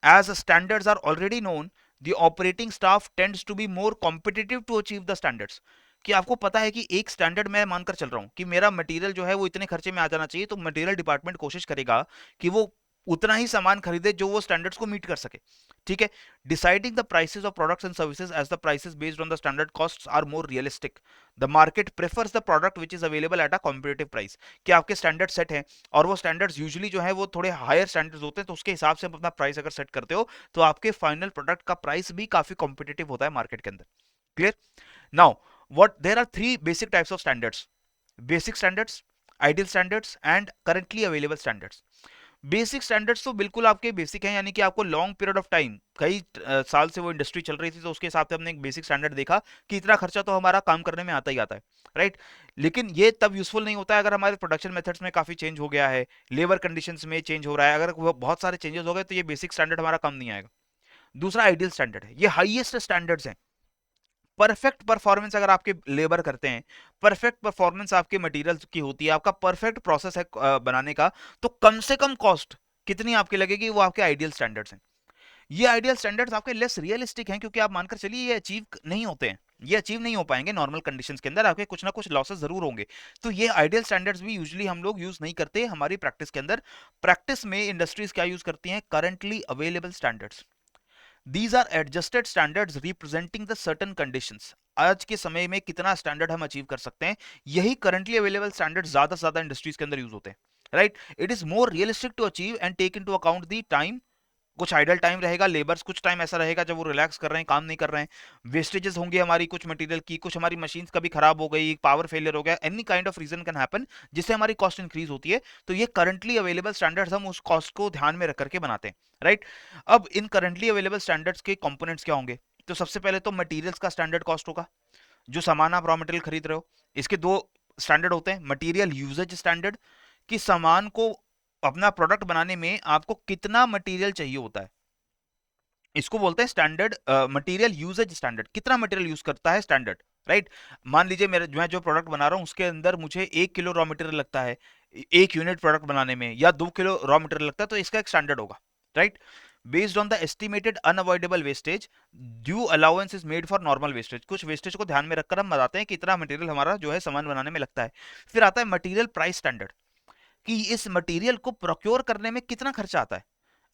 As standards are already known, the operating staff tends to be more competitive to achieve the standards. कि आपको पता है कि एक स्टैंडर्ड मैं मानकर चल रहा हूं कि मेरा मटेरियल जो है वो इतने खर्चे में आ जाना चाहिए, तो मटेरियल डिपार्टमेंट कोशिश करेगा कि वो उतना ही सामान खरीदे जो वो स्टैंडर्ड्स को मीट कर सके, ठीक है। Deciding the prices of products and services as the prices based on the standard costs are more realistic. The market prefers the product which is available at a competitive price, कि आपके स्टैंडर्ड सेट हैं और वो स्टैंडर्ड्स यूजुअली जो है वो थोड़े हायर स्टैंडर्ड्स होते हैं, तो उसके हिसाब से आप अपना प्राइस अगर सेट करते हो तो आपके फाइनल प्रोडक्ट का प्राइस भी काफी कॉम्पिटिटिव होता है मार्केट के अंदर, clear. Now what there are three basic types of standards: basic standards, ideal standards and currently available standards. Basic standards तो बिल्कुल आपके बेसिक हैं, यानी कि आपको लॉन्ग पीरियड ऑफ टाइम, कई साल से वो इंडस्ट्री चल रही थी, तो उसके हिसाब से हमने एक बेसिक स्टैंडर्ड देखा कि इतना खर्चा तो हमारा काम करने में आता ही आता है, राइट। लेकिन ये तब यूजफुल नहीं होता है अगर हमारे प्रोडक्शन मेथड्स में काफी चेंज हो गया है, लेबर कंडीशंस में चेंज हो रहा है, अगर बहुत सारे चेंजेस हो गए तो ये बेसिक स्टैंडर्ड हमारा काम नहीं आएगा। दूसरा आइडियल स्टैंडर्ड है, ये हाईएस्ट स्टैंडर्ड्स हैं। परफेक्ट परफॉर्मेंस अगर आपके लेबर करते हैं, परफेक्ट परफॉर्मेंस आपके मटेरियल की होती है, आपका परफेक्ट प्रोसेस है बनाने का, तो कम से कम कॉस्ट कितनी आपकी लगेगी, वो आपके आइडियल स्टैंडर्ड्स हैं। ये आइडियल स्टैंडर्ड्स आपके लेस रियलिस्टिक हैं, क्योंकि आप मानकर चलिए ये अचीव नहीं होते हैं, ये अचीव नहीं हो पाएंगे नॉर्मल कंडीशंस के अंदर, आपके कुछ ना कुछ लॉसेस जरूर होंगे। तो ये आइडियल स्टैंडर्ड्स भी यूजुअली हम लोग यूज नहीं करते हमारी प्रैक्टिस के अंदर। प्रैक्टिस में इंडस्ट्रीज क्या यूज करती हैं, currently available standards. These are adjusted standards representing the certain conditions. आज के समय में कितना स्टैंडर्ड हम अचीव कर सकते हैं, यही करंटली अवेलेबल स्टैंडर्ड ज्यादा से ज्यादा इंडस्ट्रीज के अंदर यूज होते हैं, right. It is more realistic to achieve and take into account the time, कुछ आइडल टाइम रहेगा, लेबर्स कुछ टाइम ऐसा रहेगा जब वो रिलैक्स कर रहे हैं, काम नहीं कर रहे हैं, वेस्टेजेस होंगे हमारी कुछ मटेरियल की, कुछ हमारी मशीन्स कभी खराब हो गई, पावर फेलियर हो गया, any kind of reason can happen जिससे हमारी कॉस्ट इंक्रीज होती है। तो ये करंटली अवेलेबल स्टैंडर्ड्स हम उस कॉस्ट को ध्यान में रख करके बनाते हैं, राइट। अब इन करंटली अवेलेबल स्टैंडर्ड्स के कंपोनेंट्स क्या होंगे? तो सबसे पहले तो मटेरियल्स का स्टैंडर्ड कॉस्ट होगा, जो सामान आप रॉ मटेरियल खरीद रहे हो। इसके दो स्टैंडर्ड होते हैं, मटेरियल यूजेज स्टैंडर्ड, कि सामान को अपना प्रोडक्ट बनाने में आपको कितना मटेरियल चाहिए होता है, इसको बोलते हैं स्टैंडर्ड। मटेरियल यूजेज स्टैंडर्ड, कितना मटेरियल यूज करता है स्टैंडर्ड, राइट। मान लीजिए मेरा मैं जो प्रोडक्ट बना रहा हूँ उसके अंदर मुझे 1 किलो रॉ मटेरियल लगता है एक यूनिट प्रोडक्ट बनाने में, या 2 किलो रॉ मटेरियल लगता है, तो इसका एक स्टैंडर्ड होगा, right. Based on the estimated unavoidable wastage, due allowance is made for normal wastage, कुछ वेस्टेज को ध्यान में रखकर हम बताते हैं कि इतना मटेरियल हमारा जो है सामान बनाने में लगता है। फिर आता है मटेरियल प्राइस स्टैंडर्ड, कि इस मटेरियल को प्रोक्योर करने में कितना खर्चा आता है।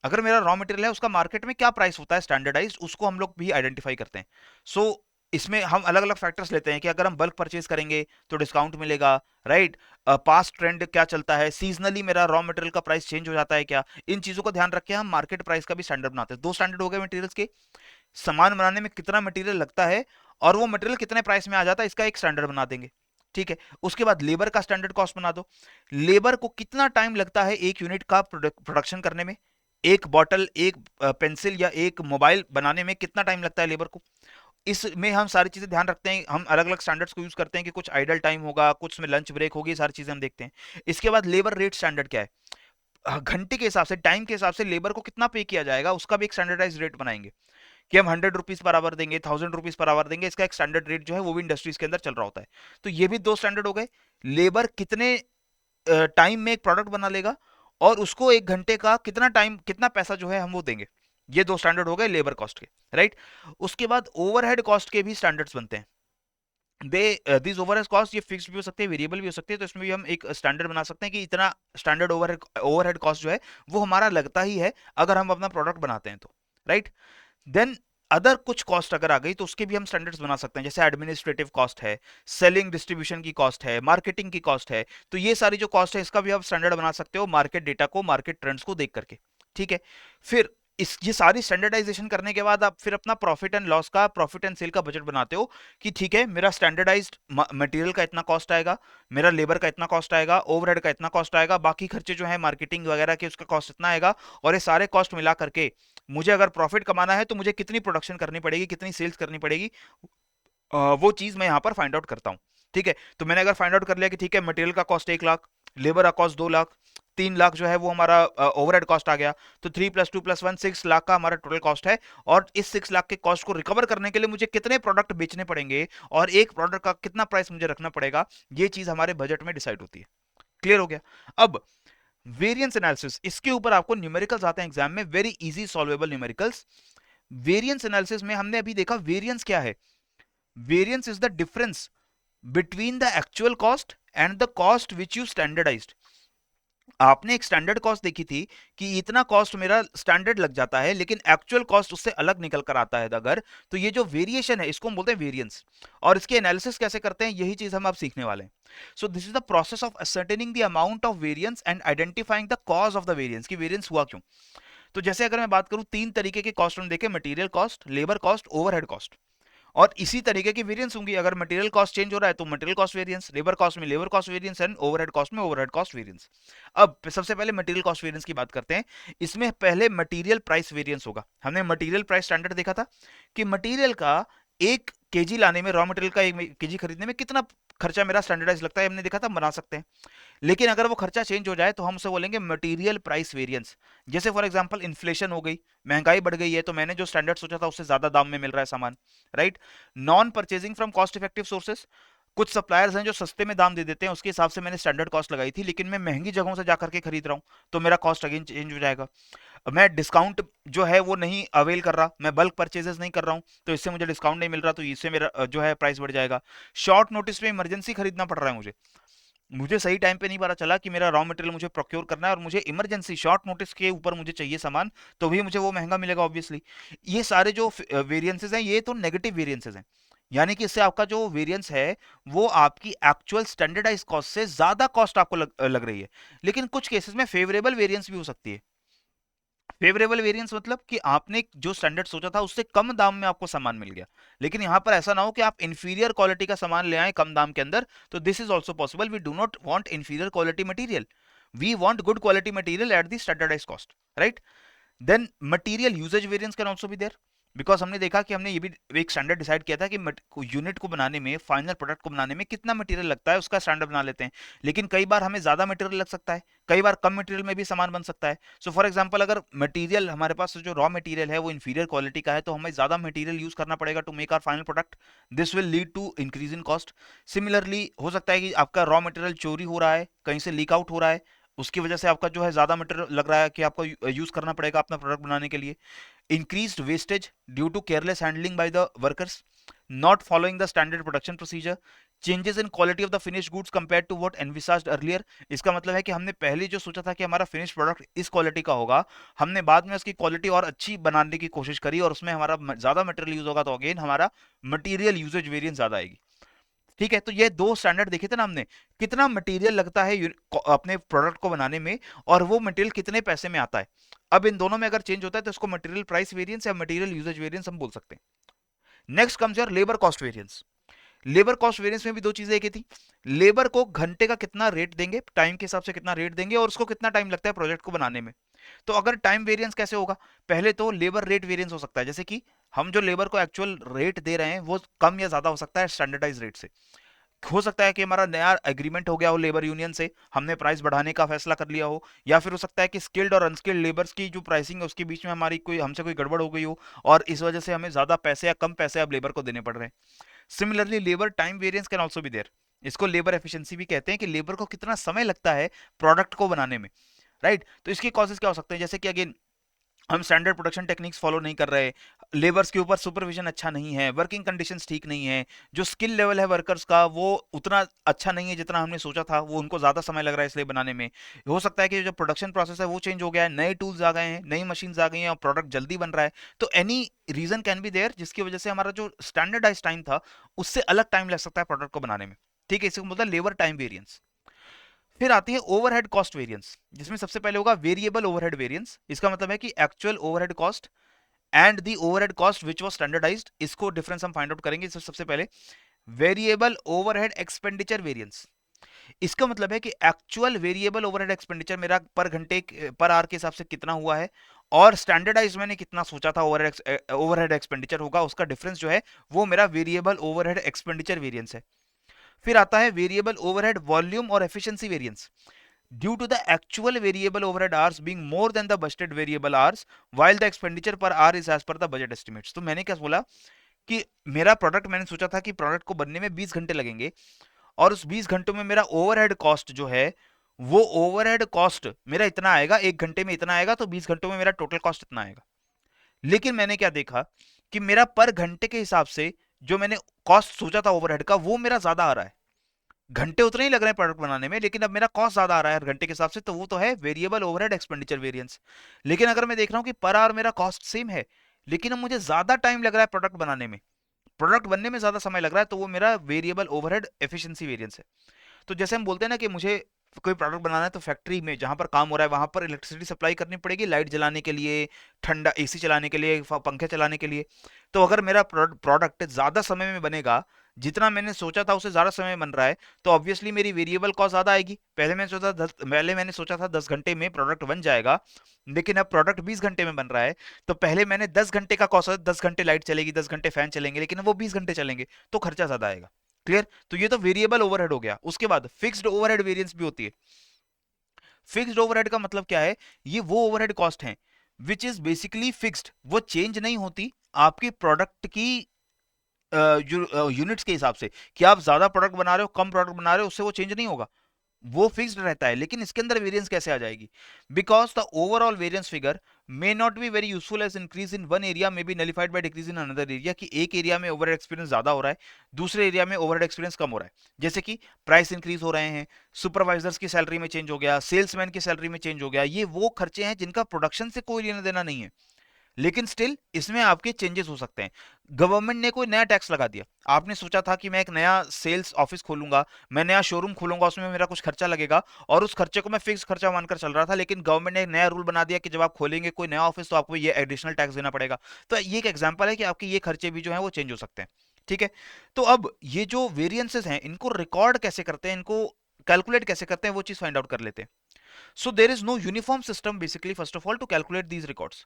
अगर मेरा रॉ मटेरियल है उसका मार्केट में क्या प्राइस होता है स्टैंडर्डाइज्ड, उसको हम लोग भी आइडेंटिफाई करते हैं। सो इसमें हम अलग अलग फैक्टर्स लेते हैं कि अगर हम बल्क परचेज करेंगे तो डिस्काउंट मिलेगा, राइट। पास्ट ट्रेंड क्या चलता है, सीजनली मेरा रॉ मटेरियल का प्राइस चेंज हो जाता है क्या, इन चीजों को ध्यान रख के हम मार्केट प्राइस का भी स्टैंडर्ड बनाते हैं। दो स्टैंडर्ड हो गए मटेरियल्स के, सामान बनाने में कितना मटेरियल लगता है और वो मटेरियल कितने प्राइस में आ जाता है, इसका एक स्टैंडर्ड बना देंगे, ठीक है। उसके बाद लेबर का स्टैंडर्ड कॉस्ट बना दो, लेबर को कितना टाइम लगता है एक यूनिट का प्रोडक्शन करने में, एक बॉटल, एक पेंसिल या एक मोबाइल बनाने में कितना टाइम लगता है लेबर को। इसमें हम सारी चीजें ध्यान रखते हैं, हम अलग अलग स्टैंडर्ड्स को यूज करते हैं कि कुछ आइडल टाइम होगा, कुछ में लंच ब्रेक होगी, सारी चीजें हम देखते हैं। इसके बाद लेबर रेट स्टैंडर्ड क्या है, घंटे के हिसाब से, टाइम के हिसाब से लेबर को कितना पे किया जाएगा, उसका भी एक स्टैंडर्डाइज रेट बनाएंगे कि हम 100 रुपीज पर आवर देंगे, 1000 रुपीज पर आवर देंगे, इसका एक स्टैंडर्ड रेट जो है वो भी इंडस्ट्रीज के अंदर चल रहा होता है। तो ये भी दो स्टैंडर्ड हो गए, लेबर कितने टाइम में एक प्रोडक्ट बना लेगा और उसको एक घंटे का कितना टाइम, कितना पैसा जो है हम वो देंगे। ये दो स्टैंडर्ड हो गए लेबर कॉस्ट के, राइट। उसके बाद ओवरहेड कॉस्ट के भी स्टैंडर्ड्स बनते हैं। दे दिस ओवरहेड कॉस्ट, ये फिक्स्ड भी हो सकते हैं, वेरिएबल भी हो सकते हैं, तो इसमें भी हम एक स्टैंडर्ड बना सकते हैं कि इतना स्टैंडर्ड ओवरहेड कॉस्ट जो है वो हमारा लगता ही है अगर हम अपना प्रोडक्ट बनाते हैं तो, राइट। देन अदर कुछ कॉस्ट अगर आ गई तो उसके भी हम स्टैंडर्ड्स बना सकते हैं, जैसे एडमिनिस्ट्रेटिव कॉस्ट है, सेलिंग डिस्ट्रीब्यूशन की कॉस्ट है, मार्केटिंग की कॉस्ट है। तो ये सारी जो कॉस्ट है इसका भी आप स्टैंडर्ड बना सकते हो मार्केट डेटा को, मार्केट ट्रेंड्स को देख करके, ठीक है। फिर इस ये सारी स्टैंडर्डाइजेशन करने के बाद आप फिर अपना प्रॉफिट एंड लॉस का, प्रॉफिट एंड सेल का बजट बनाते हो कि ठीक है मेरा स्टैंडर्डाइज्ड मटेरियल का इतना कॉस्ट आएगा, मेरा लेबर का इतना कॉस्ट आएगा, ओवरहेड का इतना कॉस्ट आएगा, बाकी खर्चे जो है मार्केटिंग वगैरह के उसका कॉस्ट इतना आएगा, और ये सारे कॉस्ट मिला करके मुझे अगर प्रॉफिट कमाना है तो मुझे कितनी प्रोडक्शन करनी पड़ेगी, कितनी सेल्स करनी पड़ेगी, वो चीज मैं यहाँ पर फाइंड आउट करता हूँ, ठीक है। तो मैंने अगर फाइंड आउट कर लिया कि ठीक है मटेरियल का कॉस्ट 1 लाख, लेबर का कॉस्ट 2 लाख, 3 लाख जो है वो हमारा ओवरहेड कॉस्ट आ गया, तो 3 + 2 + 1 6 लाख का हमारा टोटल कॉस्ट है। और इस 6 लाख के कॉस्ट को रिकवर करने के लिए मुझे कितने प्रोडक्ट बेचने पड़ेंगे और एक प्रोडक्ट का कितना प्राइस मुझे रखना पड़ेगा, ये चीज हमारे बजट में डिसाइड होती है। क्लियर हो गया। अब वेरिएंस एनालिसिस, इसके ऊपर आपको न्यूमेरिकल्स आते हैं एग्जाम में, very easy solvable numericals. Variance analysis में हमने अभी देखा वेरिएंस क्या है, variance is the difference between the actual cost and the cost which you standardized. आपने एक स्टैंडर्ड कॉस्ट देखी थी कि इतना कॉस्ट मेरा स्टैंडर्ड लग जाता है, लेकिन एक्चुअल कॉस्ट उससे अलग निकल कर आता है अगर, तो ये जो वेरिएशन है इसको हम बोलते हैं वेरिएंस। और इसके एनालिसिस कैसे करते हैं यही चीज हम अब सीखने वाले हैं। सो this is the process of ascertaining the amount of variance and identifying the cause of the variance, कि वेरिएंस हुआ क्यों। तो जैसे अगर मैं बात करूं, तीन तरीके के कॉस्ट हम देखें, material cost, labour cost, overhead cost. और इसी तरीके की वेरिएंस होंगी, अगर मटेरियल कॉस्ट चेंज हो रहा है तो material cost variance, labour cost में labour cost variance and overhead cost में ओवरहेड कॉस्ट वेरिएंस। अब सबसे पहले मटेरियल कॉस्ट वेरिएंस की बात करते हैं। इसमें पहले मटेरियल प्राइस वेरिएंस होगा। हमने मटेरियल प्राइस स्टैंडर्ड देखा था कि मटेरियल का 1 kg लाने में, रॉ मटेरियल का 1 kg खरीदने में कितना खर्चा मेरा स्टैंडर्डाइज लगता है, हमने देखा था, बना सकते हैं। लेकिन अगर वो खर्चा चेंज हो जाए तो हम उसे बोलेंगे मटेरियल प्राइस वेरिएंस। जैसे फॉर एग्जांपल इन्फ्लेशन हो गई, महंगाई बढ़ गई है, तो मैंने जो स्टैंडर्ड सोचा था उससे ज्यादा दाम में मिल रहा है सामान, right. Non purchasing from cost effective sources, कुछ सप्लायर्स हैं जो सस्ते में दाम दे देते हैं, उसके हिसाब से मैंने स्टैंडर्ड कॉस्ट लगाई थी, लेकिन मैं महंगी जगहों से जाकर के खरीद रहा हूँ तो मेरा कॉस्ट अगेन चेंज हो जाएगा। मैं डिस्काउंट जो है वो नहीं अवेल कर रहा, मैं बल्क परचेजेस नहीं कर रहा हूँ तो इससे मुझे डिस्काउंट नहीं मिल रहा, तो इससे मेरा जो है प्राइस बढ़ जाएगा। शॉर्ट नोटिस पे इमरजेंसी खरीदना पड़ रहा है मुझे, मुझे सही टाइम पे नहीं पता चला कि मेरा रॉ मटेरियल मुझे प्रोक्योर करना है और मुझे इमरजेंसी शॉर्ट नोटिस के ऊपर मुझे चाहिए सामान, तो भी मुझे वो महंगा मिलेगा ऑब्वियसली। ये सारे जो वेरिएंसेस हैं ये तो नेगेटिव वेरिएंसेस हैं, यानी कि इससे आपका जो वेरिएंस है वो आपकी एक्चुअल स्टैंडर्डाइज कॉस्ट से ज्यादा कॉस्ट आपको लग रही है। लेकिन कुछ केसेस में फेवरेबल वेरिएंस भी हो सकती है, फेवरेबल वेरिएंस मतलब कि आपने जो स्टैंडर्ड सोचा था उससे कम दाम में आपको सामान मिल गया, लेकिन यहाँ पर ऐसा ना हो कि आप इंफीरियर क्वालिटी का सामान ले आए कम दाम के अंदर। तो this is also possible, we do not want inferior quality material, we want good quality material at the standardize cost, right. Then material usage variance can also be there, because हमने देखा कि हमने ये भी एक स्टैंडर्ड डिसाइड किया था कि यूनिट को बनाने में, फाइनल प्रोडक्ट को बनाने में कितना मटेरियल लगता है उसका स्टैंडर्ड बना लेते हैं। लेकिन कई बार हमें ज्यादा मटेरियल लग सकता है, कई बार कम मटेरियल में भी सामान बन सकता है। सो फॉर एग्जांपल अगर मटेरियल हमारे पास जो रॉ मटेरियल है वो इंफीरियर क्वालिटी का है तो हमें ज्यादा मटेरियल यूज करना पड़ेगा to make our final product, this will lead to increase in cost. Similarly हो सकता है कि आपका रॉ मटेरियल चोरी हो रहा है, कहीं से लीक आउट हो रहा है, उसकी वजह से आपका जो है ज्यादा मटेरियल लग रहा है कि आपको यूज करना पड़ेगा अपना प्रोडक्ट बनाने के लिए। increased wastage due to careless handling by the workers, not following the standard production procedure, changes in quality of the finished goods compared to what envisaged earlier। इसका मतलब है कि हमने पहले जो सोचा था कि हमारा फिनिश प्रोडक्ट इस क्वालिटी का होगा, हमने बाद में उसकी क्वालिटी और अच्छी बनाने की कोशिश करी और उसमें हमारा ज्यादा मटेरियल यूज होगा, तो अगेन हमारा मटेरियल यूजेज वेरिएंस ज्यादा आएगी। ठीक है, तो ये दो स्टैंडर्ड देखे थे ना हमने, कितना मटेरियल लगता है अपने प्रोडक्ट को बनाने में और वो मटेरियल कितने पैसे में आता है। अब इन दोनों में अगर चेंज होता है तो इसको मटेरियल प्राइस वेरिएंस या मटेरियल यूजेज वेरिएंस हम बोल सकते हैं। Next comes your labour cost variance. Labour cost variance में भी दो चीजें एक ही थी, लेबर को घंटे का कितना रेट देंगे, टाइम के हिसाब से कितना रेट देंगे और उसको कितना टाइम लगता है प्रोजेक्ट को बनाने में। तो अगर टाइम वेरिएंस कैसे होगा, पहले तो लेबर रेट वेरिएंस हो सकता है, जैसे कि हम जो लेबर को एक्चुअल रेट दे रहे हैं वो कम या ज्यादा हो सकता है स्टैंडर्डाइज रेट से। हो सकता है कि हमारा नया एग्रीमेंट हो गया हो लेबर यूनियन से, हमने प्राइस बढ़ाने का फैसला कर लिया हो, या फिर हो सकता है कि स्किल्ड और अनस्किल्ड लेबर्स की जो प्राइसिंग है उसके बीच में हमारी कोई हमसे कोई गड़बड़ हो गई हो और इस वजह से हमें ज्यादा पैसे या कम पैसे अब लेबर को देने पड़ रहे हैं। Similarly labour time variance can also be there, इसको लेबर एफिशिएंसी भी कहते हैं कि लेबर को कितना समय लगता है प्रोडक्ट को बनाने में, राइट। तो इसके कॉजेस क्या हो सकते हैं, जैसे कि अगेन हम स्टैंडर्ड प्रोडक्शन टेक्निक्स फॉलो नहीं कर रहे, लेबर्स के ऊपर सुपरविजन अच्छा नहीं है, वर्किंग कंडीशंस ठीक नहीं है, जो स्किल लेवल है वर्कर्स का वो उतना अच्छा नहीं है जितना हमने सोचा था, वो उनको ज़्यादा समय लग रहा है इसलिए बनाने में। हो सकता है कि जो प्रोडक्शन प्रोसेस है वो चेंज हो गया है, नए टूल्स आ गए हैं, नई मशीन्स आ गई हैं और प्रोडक्ट जल्दी बन रहा है। तो any reason can be there जिसकी वजह से हमारा जो स्टैंडर्डाइज टाइम था उससे अलग टाइम लग सकता है प्रोडक्ट को बनाने में। ठीक है, इसको मतलब लेबर टाइम वेरियंस। फिर आती है ओवरहेड कॉस्ट वेरिएंस, जिसमें सबसे पहले होगा वेरिएबल ओवरहेड वेरिएंस। इसका मतलब है कि actual overhead cost and the overhead cost which was standardized, इसको डिफरेंस हम फाइंड आउट करेंगे। सबसे पहले वेरिएबल ओवरहेड एक्सपेंडिचर वेरिएंस, इसका मतलब है कि एक्चुअल वेरिएबल ओवरहेड एक्सपेंडिचर मेरा पर घंटे पर आवर के हिसाब से कितना हुआ है और स्टैंडर्डाइज मैंने कितना सोचा था ओवरहेड एक्सपेंडिचर होगा, उसका डिफरेंस जो है वो मेरा वेरिएबल ओवरहेड एक्सपेंडिचर वेरिएंस है। फिर आता है वेरिएबल ओवरहेड वॉल्यूम और efficiency variance, due to the actual variable overhead hours being more than the budgeted variable hours while the expenditure per hour is as per the budget estimates। तो मैंने क्या बोला कि मेरा प्रोडक्ट, मैंने सोचा था कि प्रोडक्ट को बनने में 20 घंटे लगेंगे और उस 20 घंटों में मेरा ओवरहेड कॉस्ट जो है वो ओवरहेड कॉस्ट मेरा इतना आएगा, एक घंटे में इतना आएगा, तो 20 घंटों में मेरा टोटल कॉस्ट इतना आएगा। लेकिन मैंने क्या देखा कि मेरा पर घंटे के हिसाब से जो मैंने कॉस्ट सोचा था ओवरहेड का वो मेरा ज्यादा आ रहा है, घंटे उतने ही लग रहे हैं प्रोडक्ट बनाने में लेकिन अब मेरा कॉस्ट ज्यादा आ रहा है हर घंटे के हिसाब से, तो वो तो है वेरिएबल ओवरहेड एक्सपेंडिचर वेरिएंस। लेकिन अगर मैं देख रहा हूँ कि पर आवर मेरा कॉस्ट सेम है लेकिन अब मुझे ज्यादा टाइम लग रहा है प्रोडक्ट बनाने में, प्रोडक्ट बनने में ज्यादा समय लग रहा है, तो वो मेरा वेरिएबल ओवरहेड एफिशिएंसी वेरिएंस है। तो जैसे हम बोलते हैं ना कि मुझे कोई प्रोडक्ट बनाना है तो फैक्ट्री में जहां पर काम हो रहा है वहां पर इलेक्ट्रिसिटी सप्लाई करनी पड़ेगी, लाइट जलाने के लिए, ठंडा एसी चलाने के लिए, पंखे चलाने के लिए। तो अगर मेरा प्रोडक्ट ज्यादा समय में बनेगा, जितना मैंने सोचा था उससे ज्यादा समय में बन रहा है, तो ऑब्वियसली मेरी वेरिएबल कॉस्ट ज्यादा आएगी। पहले मैंने सोचा था 10 घंटे में प्रोडक्ट बन जाएगा, लेकिन अब प्रोडक्ट 20 घंटे में बन रहा है, तो पहले मैंने 10 घंटे का कॉस्ट, 10 घंटे लाइट चलेगी, 10 घंटे फैन चलेंगे, लेकिन अब वो 20 घंटे चलेंगे तो खर्चा ज्यादा आएगा। क्लियर? तो ये तो वेरिएबल ओवरहेड हो गया। उसके बाद फिक्स्ड ओवरहेड वेरिएंस भी होती है। फिक्स्ड ओवरहेड का मतलब क्या है, ये वो ओवरहेड कॉस्ट है विच इज बेसिकली फिक्स्ड, वो चेंज नहीं होती आपके प्रोडक्ट की यूनिट्स के हिसाब से, कि आप ज्यादा प्रोडक्ट बना रहे हो कम प्रोडक्ट बना रहे हो उससे वो चेंज नहीं होगा, वो फिक्स्ड रहता है। लेकिन इसके अंदर वेरिएंस कैसे आ जाएगी, because the overall variance figure may not be very useful as increase in one area may be nullified by decrease in another area, कि एक एरिया में ओवरहेड एक्सपीरियंस ज्यादा हो रहा है, दूसरे एरिया में ओवरहेड एक्सपीरियंस कम हो रहा है। जैसे कि प्राइस इंक्रीज हो रहे हैं, सुपरवाइजर्स की सैलरी में चेंज हो गया, सेल्समैन की सैलरी में चेंज हो गया, ये वो खर्चे हैं जिनका प्रोडक्शन से कोई लेना देना नहीं है, लेकिन स्टिल इसमें आपके चेंजेस हो सकते हैं। गवर्नमेंट ने कोई नया टैक्स लगा दिया, आपने सोचा था कि मैं एक नया सेल्स ऑफिस खोलूंगा, मैं नया शोरूम खोलूंगा, उसमें मेरा कुछ खर्चा लगेगा, और उस खर्चे को मैं फिक्स खर्चा मानकर चल रहा था, लेकिन गवर्नमेंट ने एक नया रूल बना दिया कि जब आप खोलेंगे कोई नया ऑफिस तो आपको ये एडिशनल टैक्स देना पड़ेगा। तो ये एक एग्जाम्पल है कि आपके ये खर्चे भी जो है वो चेंज हो सकते हैं। ठीक है, तो अब ये जो वेरियंसेस हैं इनको रिकॉर्ड कैसे करते हैं, इनको कैलकुलेट कैसे करते हैं, वो चीज फाइंड आउट कर लेते हैं। So there is no uniform system basically first of all to calculate these records.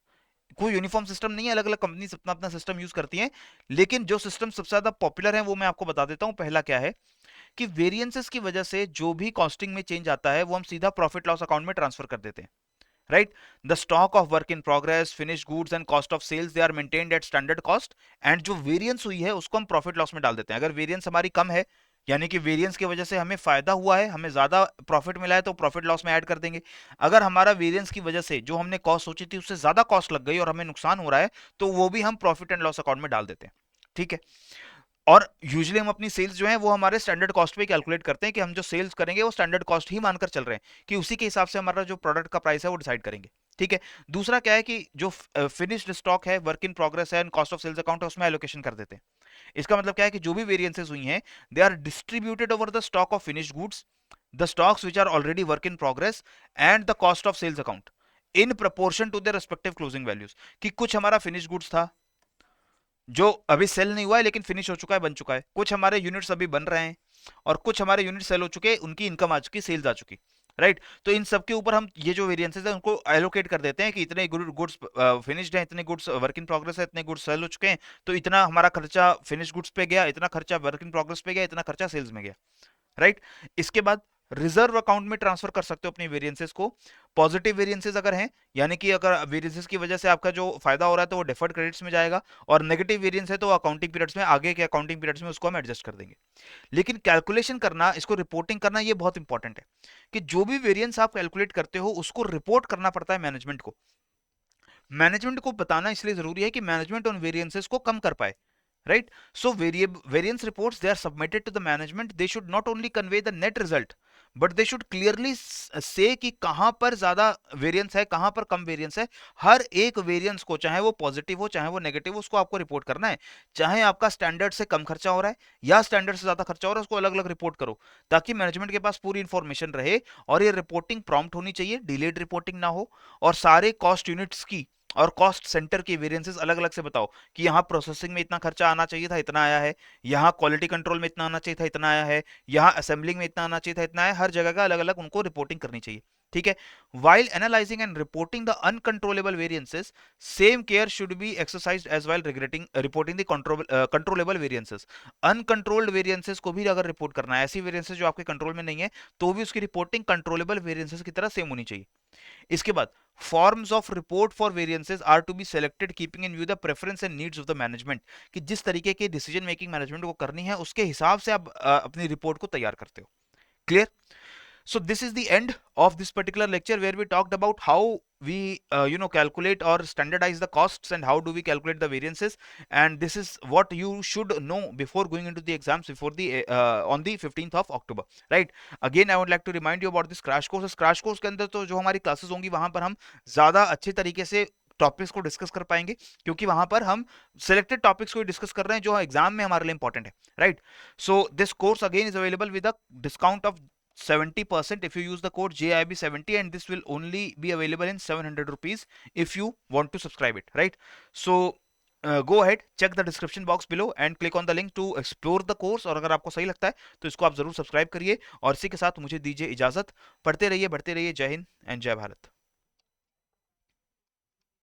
कोई यूनिफॉर्म सिस्टम नहीं है, अलग अलग कंपनी अपना अपना सिस्टम यूज करती हैं। लेकिन जो सिस्टम सबसे ज्यादा पॉपुलर है वो मैं आपको बता देता हूं। पहला क्या है कि वेरिएंसेस की वजह से जो भी कॉस्टिंग में चेंज आता है वो हम सीधा प्रॉफिट लॉस अकाउंट में ट्रांसफर कर देते हैं। Right, the stock of work in progress, finish goods and cost of sales, they are maintained at standard cost, and जो वेरिएंस हुई है उसको हम प्रॉफिट लॉस में डाल देते हैं। अगर वेरिएंस हमारी कम है, यानी कि वेरिएंस की वजह से हमें फायदा हुआ है, हमें ज्यादा प्रॉफिट मिला है, तो प्रॉफिट लॉस में ऐड कर देंगे। अगर हमारा वेरिएंस की वजह से जो हमने कॉस्ट सोची थी उससे ज्यादा कॉस्ट लग गई और हमें नुकसान हो रहा है, तो वो भी हम प्रॉफिट एंड लॉस अकाउंट में डाल देते हैं। ठीक है, और यूजुअली हम अपनी सेल्स जो है वो हमारे स्टैंडर्ड कॉस्ट पे कैलकुलेट करते हैं कि हम जो सेल्स करेंगे वो स्टैंडर्ड कॉस्ट ही मानकर चल रहे हैं, कि उसी के हिसाब से हमारा जो प्रोडक्ट का प्राइस है वो डिसाइड करेंगे। ठीक है, दूसरा क्या है कि जो फिनिश्ड स्टॉक है, वर्क इन प्रोग्रेस है, कॉस्ट ऑफ सेल्स अकाउंट है, उसमें एलोकेशन कर देते हैं। इसका मतलब क्या है कि जो भी वेरिएंसेस हुई हैं they are distributed over the stock of finished goods, the stocks which are already work in progress, and the cost of sales account in proportion to the respective closing values. कि कुछ हमारा फिनिश गुड्स था जो अभी सेल नहीं हुआ है लेकिन फिनिश हो चुका है, बन चुका है, कुछ हमारे यूनिट्स अभी बन रहे हैं, और कुछ हमारे यूनिट सेल हो चुके हैं, उनकी इनकम आ चुकी, सेल्स आ चुकी। राइट, तो इन सब के ऊपर हम ये जो वेरिएंसेस है उनको एलोकेट कर देते हैं कि इतने गुड्स फिनिश्ड हैं, इतने गुड्स वर्क इन प्रोग्रेस है, इतने गुड्स सेल हो चुके हैं, तो इतना हमारा खर्चा फिनिश गुड्स पे गया, इतना खर्चा वर्क इन प्रोग्रेस पे गया, इतना खर्चा सेल्स में गया। राइट, इसके बाद रिजर्व अकाउंट में ट्रांसफर कर सकते हो अपनी वेरिएंसेस को। पॉजिटिव वेरिएंसेस अगर हैं, यानी कि अगर वेरिएंसेस की वजह से आपका जो फायदा हो रहा है तो वो डेफर्ड क्रेडिट्स में जाएगा, और नेगेटिव वेरिएंस है तो अकाउंटिंग पीरियड्स में, आगे के अकाउंटिंग पीरियड्स में उसको हम एडजस्ट कर देंगे। लेकिन कैलकुलेशन करना, इसको रिपोर्टिंग करना, ये बहुत इंपॉर्टेंट है कि जो भी वेरिएंस आप कैलकुलेट करते हो उसको रिपोर्ट करना पड़ता है मैनेजमेंट को। मैनेजमेंट को बताना इसलिए जरूरी है कि मैनेजमेंट उन वेरिएंसेस को कम कर पाए। Right, so variance reports, they are submitted to the management. They should not only convey the net result, but they should clearly say कि कहां पर ज्यादा वेरिएंस है, कहां पर कम वेरिएंस है। हर एक वेरिएंस को, चाहे वो पॉजिटिव हो चाहे वो नेगेटिव हो, उसको आपको रिपोर्ट करना है। चाहे आपका स्टैंडर्ड से कम खर्चा हो रहा है या स्टैंडर्ड से ज्यादा खर्चा हो रहा है, उसको अलग अलग रिपोर्ट करो, ताकि मैनेजमेंट के पास पूरी इंफॉर्मेशन रहे। और ये रिपोर्टिंग प्रॉम्प्ट होनी चाहिए, डिलेड रिपोर्टिंग ना हो, और सारे कॉस्ट यूनिट्स की और कॉस्ट सेंटर की वेरिएंसेस अलग अलग से बताओ कि यहाँ प्रोसेसिंग में इतना खर्चा आना चाहिए था, इतना आया है, यहाँ क्वालिटी कंट्रोल में इतना आना चाहिए था, इतना आया है, यहाँ असेंबलिंग में इतना आना चाहिए था, इतना आया। हर जगह का अलग अलग उनको रिपोर्टिंग करनी चाहिए। ठीक है, while analyzing and reporting the uncontrollable variances, same care should be exercised as while reporting the controllable variances। uncontrolled variances को भी अगर रिपोर्ट करना है, ऐसी वेरिएंसेस जो आपके कंट्रोल में नहीं है, तो भी उसकी रिपोर्टिंग कंट्रोलेबल वेरिएंसेस की तरह सेम होनी चाहिए। इसके बाद forms of report for variances are to be selected keeping in view the preference and needs of the management. कि जिस तरीके की डिसीजन मेकिंग मैनेजमेंट को करनी है उसके हिसाब से आप अपनी रिपोर्ट को तैयार करते हो। Clear? So this is the end of this particular lecture where we talked about how we calculate or standardize the costs, and how do we calculate the variances, and this is what you should know before going into the exams, before the on the 15th of October, right? Again I would like to remind you about this crash course। इस crash course के अंदर तो जो हमारी classes होंगी वहां पर हम ज्यादा अच्छे तरीके से टॉपिक्स को डिस्कस कर पाएंगे, क्योंकि वहां पर हम सिलेक्टेड टॉपिक्स को डिस्कस कर रहे हैं जो एग्जाम में हमारे लिए इंपॉर्टेंट है। Right, so this course again is available with a discount of 70% if you use the code JIB70, and this will only be available in 700 rupees if you want to subscribe it, right? So go ahead, check the description box below and click on the link to explore the course। और अगर आपको सही लगता है तो इसको आप जरूर सब्सक्राइब करिए, और इसी के साथ मुझे दीजिए इजाजत। पढ़ते रहिए, बढ़ते रहिए। जय हिंद एंड जय भारत।